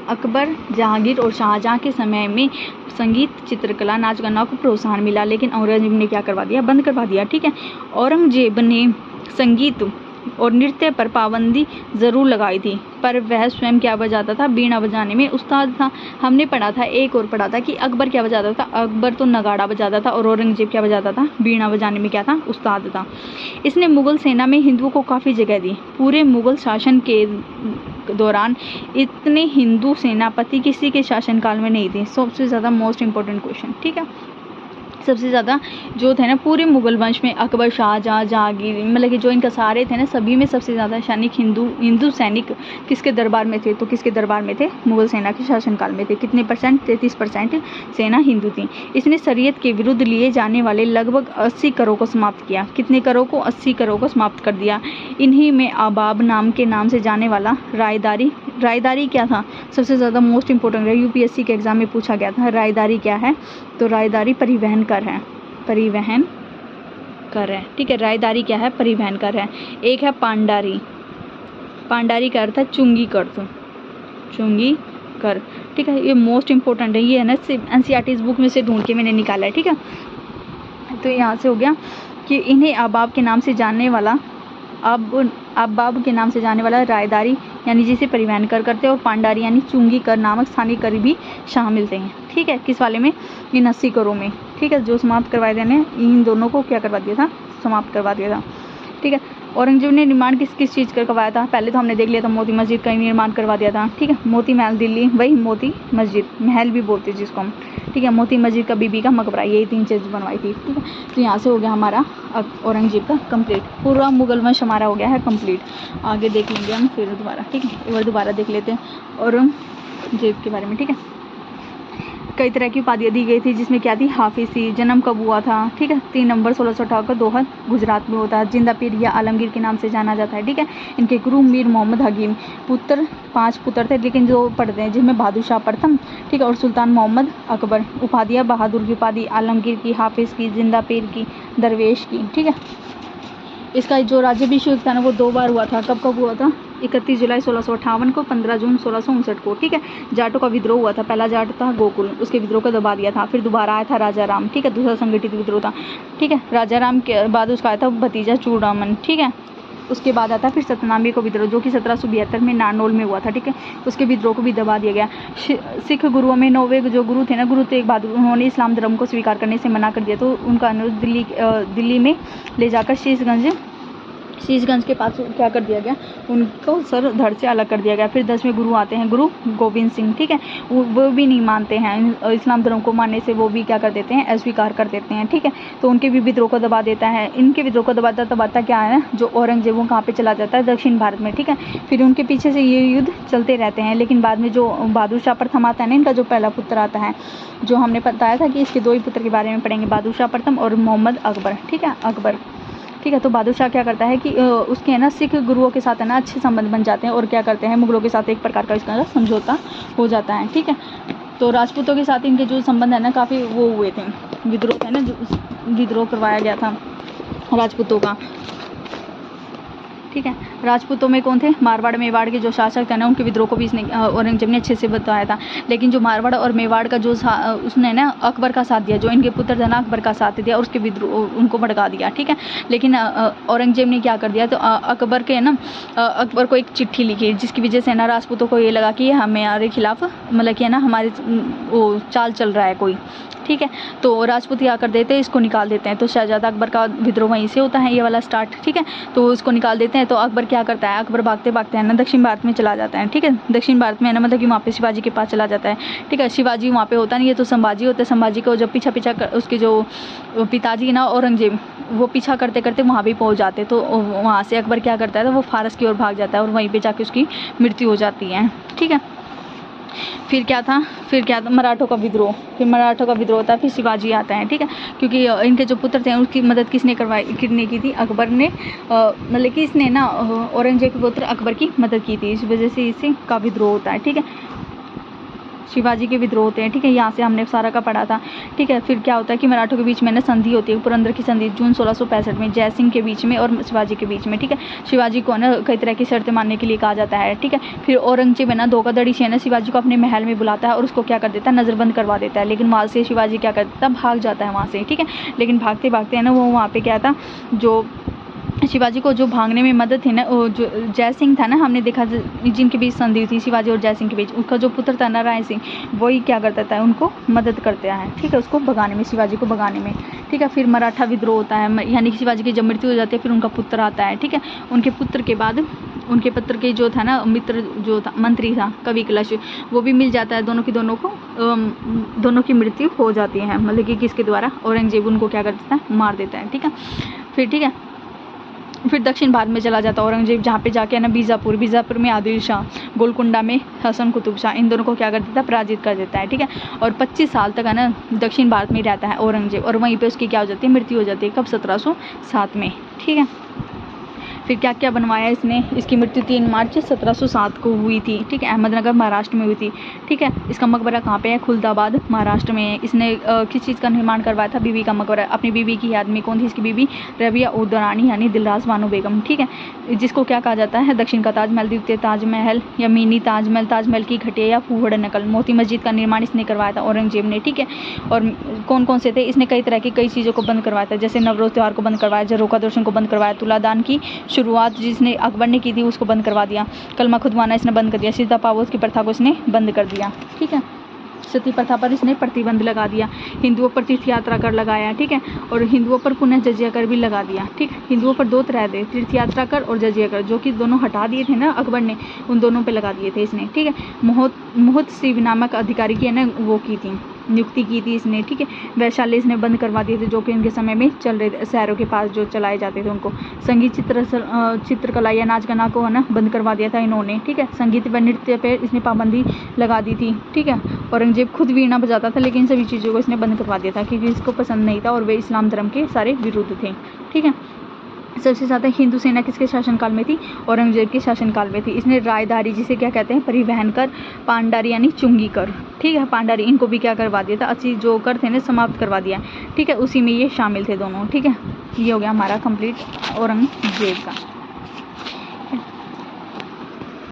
अकबर, जहांगीर और शाहजहां के समय में संगीत, चित्रकला, नाच गाना को प्रोत्साहन मिला, लेकिन औरंगजेब ने क्या करवा दिया? बंद करवा दिया। ठीक है, औरंगजेब ने संगीत और नृत्य पर पाबंदी ज़रूर लगाई थी, पर वह स्वयं क्या बजाता था? बीड़ा बजाने में उस्ताद था। हमने पढ़ा था, एक और पढ़ा था कि अकबर क्या बजाता था? अकबर तो नगाड़ा बजाता था, और औरंगजेब क्या बजाता था? बीड़ा बजाने में क्या था? उस्ताद था। इसने मुगल सेना में हिंदुओं को काफ़ी जगह दी। पूरे मुगल शासन के दौरान इतने हिंदू सेनापति किसी के शासनकाल में नहीं थे। सबसे ज़्यादा मोस्ट इम्पोर्टेंट क्वेश्चन। ठीक है, सबसे ज़्यादा जो थे ना पूरे मुगल वंश में अकबर, शाहजहां, जहांगीर, मतलब कि जो इनका सारे थे ना सभी में सबसे ज़्यादा सैनिक हिंदू सैनिक किसके दरबार में थे? तो किसके दरबार में थे? मुगल सेना के शासनकाल में थे। कितने परसेंट? 33% सेना हिंदू थी। इसने शरीयत के विरुद्ध लिए जाने वाले लगभग 80 करों को समाप्त किया। कितने करों को? 80 करों को समाप्त कर दिया। इन्हीं में अबाब नाम के नाम से जाने वाला रायदारी क्या था? सबसे ज़्यादा मोस्ट इंपॉर्टेंट है, यूपीएससी के एग्जाम में पूछा गया था। रायदारी क्या है? तो रायदारी परिवहन कर है। ठीक है, रायदारी क्या है? परिवहन कर है। एक है पांडारी का अर्थ है चुंगी कर। ठीक है, ये मोस्ट इंपॉर्टेंट है, ये है ना एनसीईआरटी बुक में से ढूंढ के मैंने निकाला है। ठीक है, तो यहाँ से हो गया कि इन्हें अबाब के नाम से जानने वाला रायदारी यानी जिसे परिवहन कर करते हैं, और पांडारी यानी चुंगी कर नामक स्थानीय कर भी शामिल थे। ठीक है, किस वाले में? इन 80 करों में। ठीक है, जो समाप्त करवाए देने इन दोनों को क्या करवा दिया था? समाप्त करवा दिया था। ठीक है, औरंगजेब ने निर्माण किस चीज़ का करवाया था? पहले तो हमने देख लिया था, मोती मस्जिद का निर्माण करवा दिया था। ठीक है, मोती महल दिल्ली, वही मोती मस्जिद, महल भी बोलते हैं जिसको हम। ठीक है, मोती मस्जिद का बीबी का मकबरा, यही 3 चीज़ बनवाई थी। ठीक है, तो यहाँ से हो गया हमारा औरंगजेब का कंप्लीट, पूरा मुगल वंश हमारा हो गया है कंप्लीट। आगे देख लेंगे हम फिर दोबारा। ठीक है, एक बार दोबारा देख लेते हैं औरंगजेब के बारे में। ठीक है, कई तरह की उपाधियाँ दी गई थी, जिसमें क्या थी? हाफिज थी। जन्म कब हुआ था? ठीक है, 3 नवंबर 1658 को दोहद गुजरात में होता है। जिंदा पीर या आलमगीर के नाम से जाना जाता है। ठीक है, इनके गुरु मीर मोहम्मद हकीम। 5 पुत्र थे, लेकिन जो पढ़ते हैं जिसमें बहादुर शाह प्रथम, ठीक है, और सुल्तान मोहम्मद अकबर। उपाधियाँ बहादुर की उपाधि, आलमगीर की, हाफिज की, जिंदा पीर की, दरवेश की। ठीक है, इसका जो राज्याभिषेक था ना वो 2 बार हुआ था। कब हुआ था? 31 जुलाई 1658 को, 15 जून 1659 को। ठीक है, जाटों का विद्रोह हुआ था। पहला जाट था गोकुल, उसके विद्रोह को दबा दिया था। फिर दोबारा आया था राजा राम। ठीक है, दूसरा संगठित विद्रोह था। ठीक है, राजा राम के बाद उसका आया था भतीजा चूड़ामन। ठीक है, उसके बाद आता है फिर 97 को विद्रोह, जो कि 1772 में नारनौल में हुआ था, ठीक है। उसके विद्रोह को भी दबा दिया गया। सिख गुरुओं में 9वें जो गुरु थे ना, गुरु तेग बहादुर, उन्होंने इस्लाम धर्म को स्वीकार करने से मना कर दिया, तो उनका अनुरोध दिल्ली में ले जाकर शीशगंज के पास क्या कर दिया गया, उनको सर धड़ से अलग कर दिया गया। फिर 10वें गुरु आते हैं गुरु गोविंद सिंह, ठीक है। वो भी नहीं मानते हैं इस्लाम धर्म को, मानने से वो भी क्या कर देते हैं, अस्वीकार कर देते हैं, ठीक है। तो उनके भी विद्रोह को दबा देता है। इनके विद्रोह को दबाता क्या है, जो औरंगजेब वो कहाँ पे चला जाता है, दक्षिण भारत में, ठीक है। फिर उनके पीछे से ये युद्ध चलते रहते हैं, लेकिन बाद में जो बहादुर शाह प्रथम आता है ना, इनका जो पहला पुत्र आता है, जो हमने बताया था कि इसके 2 ही पुत्र के बारे में पढ़ेंगे, बहादुर शाह प्रथम और मोहम्मद अकबर, ठीक है, अकबर, ठीक है। तो बहादुर शाह क्या करता है कि उसके है ना सिख गुरुओं के साथ है ना अच्छे संबंध बन जाते हैं, और क्या करते हैं, मुगलों के साथ एक प्रकार का इसका समझौता हो जाता है, ठीक है। तो राजपूतों के साथ इनके जो संबंध है ना काफ़ी वो हुए थे, विद्रोह है ना, जो विद्रोह करवाया गया था राजपूतों का, ठीक है। राजपूतों में कौन थे, मारवाड़ मेवाड़ के जो शासक थे ना, उनके विद्रोह को भी इसने औरंगजेब ने अच्छे से बताया था। लेकिन जो मारवाड़ और मेवाड़ का जो उसने ना अकबर का साथ दिया, जो इनके पुत्र थे ना अकबर का साथ दिया, और उसके विद्रोह उनको भड़का दिया, ठीक है। लेकिन औरंगजेब ने क्या कर दिया, तो अकबर के ना अकबर को एक चिट्ठी लिखी, जिसकी वजह से ना राजपूतों को ये लगा कि हमारे खिलाफ मतलब कि है ना हमारे वो चाल चल रहा है कोई, ठीक है। तो राजपूत क्या कर देते हैं, इसको निकाल देते हैं। तो शहजादा अकबर का विद्रोह वहीं से होता है, ये वाला स्टार्ट, ठीक है। तो उसको निकाल देते हैं। तो अकबर क्या करता है, अकबर भागते भागते है ना दक्षिण भारत में चला जाता है, ठीक है। दक्षिण भारत में है ना, मतलब कि वहाँ पे शिवाजी के पास चला जाता है, ठीक है। शिवाजी वहाँ पे होता नहीं है, तो संभाजी होता है। संभाजी को जब पीछा उसके जो पिताजी ना औरंगजेब, वो पीछा करते करते वहाँ भी पहुँच जाते। तो वहाँ से अकबर क्या करता है, तो वो फारस की ओर भाग जाता है, और वहीं पर जाके उसकी मृत्यु हो जाती है, ठीक है। फिर क्या था, मराठों का विद्रोह, फिर मराठों का विद्रोह होता है, फिर शिवाजी आता है, ठीक है। क्योंकि इनके जो पुत्र थे उसकी मदद किसने की थी, अकबर ने, मतलब कि इसने ना औरंगजेब के पुत्र अकबर की मदद की थी, इस वजह से इसे का विद्रोह होता है, ठीक है। शिवाजी के विद्रोह होते हैं, ठीक है। यहाँ से हमने सारा का पढ़ा था, ठीक है। फिर क्या होता है कि मराठों के बीच में ना संधि होती है, पुरंदर की संधि, जून 1665 में, जय सिंह के बीच में और शिवाजी के बीच में, ठीक है। शिवाजी को ना कई तरह की शर्तें मानने के लिए कहा जाता है, ठीक है। फिर औरंगजेब है ना धोखाधड़ी से ना शिवाजी को अपने महल में बुलाता है, और उसको क्या कर देता है, नज़रबंद करवा देता है। लेकिन वहाँ से शिवाजी क्या कर देता है, भाग जाता है वहाँ से, ठीक है। लेकिन भागते भागते है ना वो वहाँ पे क्या था, जो शिवाजी को जो भागने में मदद थी ना, वो जो जय सिंह था ना, हमने देखा जिनके बीच संधि थी शिवाजी और जय सिंह के बीच, उसका जो पुत्र था ना राय सिंह, वही क्या करता था, उनको मदद करता है, ठीक है, उसको भगाने में, शिवाजी को भगाने में, ठीक है। फिर मराठा विद्रोह होता है, यानी कि शिवाजी की जब मृत्यु हो जाती है, फिर उनका पुत्र आता है, ठीक है। उनके पुत्र के बाद उनके पुत्र के जो था ना मित्र, जो था मंत्री था कवि कलश, वो भी मिल जाता है, दोनों की मृत्यु हो जाती है, मतलब कि किसके द्वारा, औरंगजेब उनको क्या कर देता है, मार देता है, ठीक है। फिर ठीक है, फिर दक्षिण भारत में चला जाता औरंगजेब, जहाँ पे जाके है ना बीजापुर में आदिल शाह, गोलकुंडा में हसन कुतुब शाह, इन दोनों को क्या कर देता है, पराजित कर देता है, ठीक है। और 25 साल तक है ना दक्षिण भारत में रहता है औरंगजेब, और वहीं पे उसकी क्या हो जाती है, मृत्यु हो जाती है, कब, 1707 में, ठीक है। फिर क्या क्या बनवाया इसने, इसकी मृत्यु 3 मार्च 1707 को हुई थी, ठीक है, अहमदनगर महाराष्ट्र में हुई थी, ठीक है। इसका मकबरा कहाँ पे है, खुलदाबाद महाराष्ट्र में है। इसने किस चीज़ का निर्माण करवाया था, बीबी का मकबरा, अपनी बीबी की याद में। कौन थी इसकी बीबी, रबिया उद दौरानी यानी दिलराज बानो बेगम, ठीक है। जिसको क्या कहा जाता है, दक्षिण का ताजमहल, द्वितीय ताजमहल या मिनी ताजमहल, ताजमहल की घटिया या फूहड़ नकल। मोती मस्जिद का निर्माण इसने करवाया था औरंगजेब ने, ठीक है। और कौन कौन से थे, इसने कई तरह की कई चीज़ों को बंद करवाया था, जैसे नवरोज त्यौहार को बंद करवाया, झरोखा दर्शन को बंद करवाया, तुलादान की शुरुआत जिसने अकबर ने की थी उसको बंद करवा दिया, कलमा खुदवाना इसने बंद कर दिया, सीता पावोस की प्रथा को इसने बंद कर दिया, ठीक है। सती प्रथा पर इसने प्रतिबंध लगा दिया, हिंदुओं पर तीर्थ यात्रा कर लगाया, ठीक है। और हिंदुओं पर पुनः जजिया कर भी लगा दिया, ठीक है। हिंदुओं पर 2 तरह थे, तीर्थ यात्रा कर और जजिया कर, जो कि दोनों हटा दिए थे ना अकबर ने, उन दोनों पे लगा दिए थे इसने, ठीक है। मोहत सिंह नामक अधिकारी की है ना वो की थी, नियुक्ति की थी इसने, ठीक है। वैशाली इसने बंद करवा दिए थे, जो कि उनके समय में चल रहे थे, शहरों के पास जो चलाए जाते थे उनको। संगीत चित्रकला या नाच गाना को है ना बंद करवा दिया था इन्होंने, ठीक है। संगीत व नृत्य पे इसने पाबंदी लगा दी थी, ठीक है। औरंगजेब खुद वीणा बजाता था, लेकिन सभी चीज़ों को इसने बंद करवा दिया था, क्योंकि इसको पसंद नहीं था, और वे इस्लाम धर्म के सारे विरुद्ध थे, ठीक है। सबसे ज़्यादा हिंदू सेना किसके शासनकाल में थी, औरंगजेब के शासनकाल में थी। इसने रायदारी, जिसे क्या कहते हैं, परिवहन कर, पांडारी यानी चुंगी कर, ठीक है, पांडारी, इनको भी क्या करवा दिया था, अच्छी जो कर थे ना समाप्त करवा दिया, ठीक है। उसी में ये शामिल थे दोनों, ठीक है। ये हो गया हमारा कंप्लीट औरंगजेब का।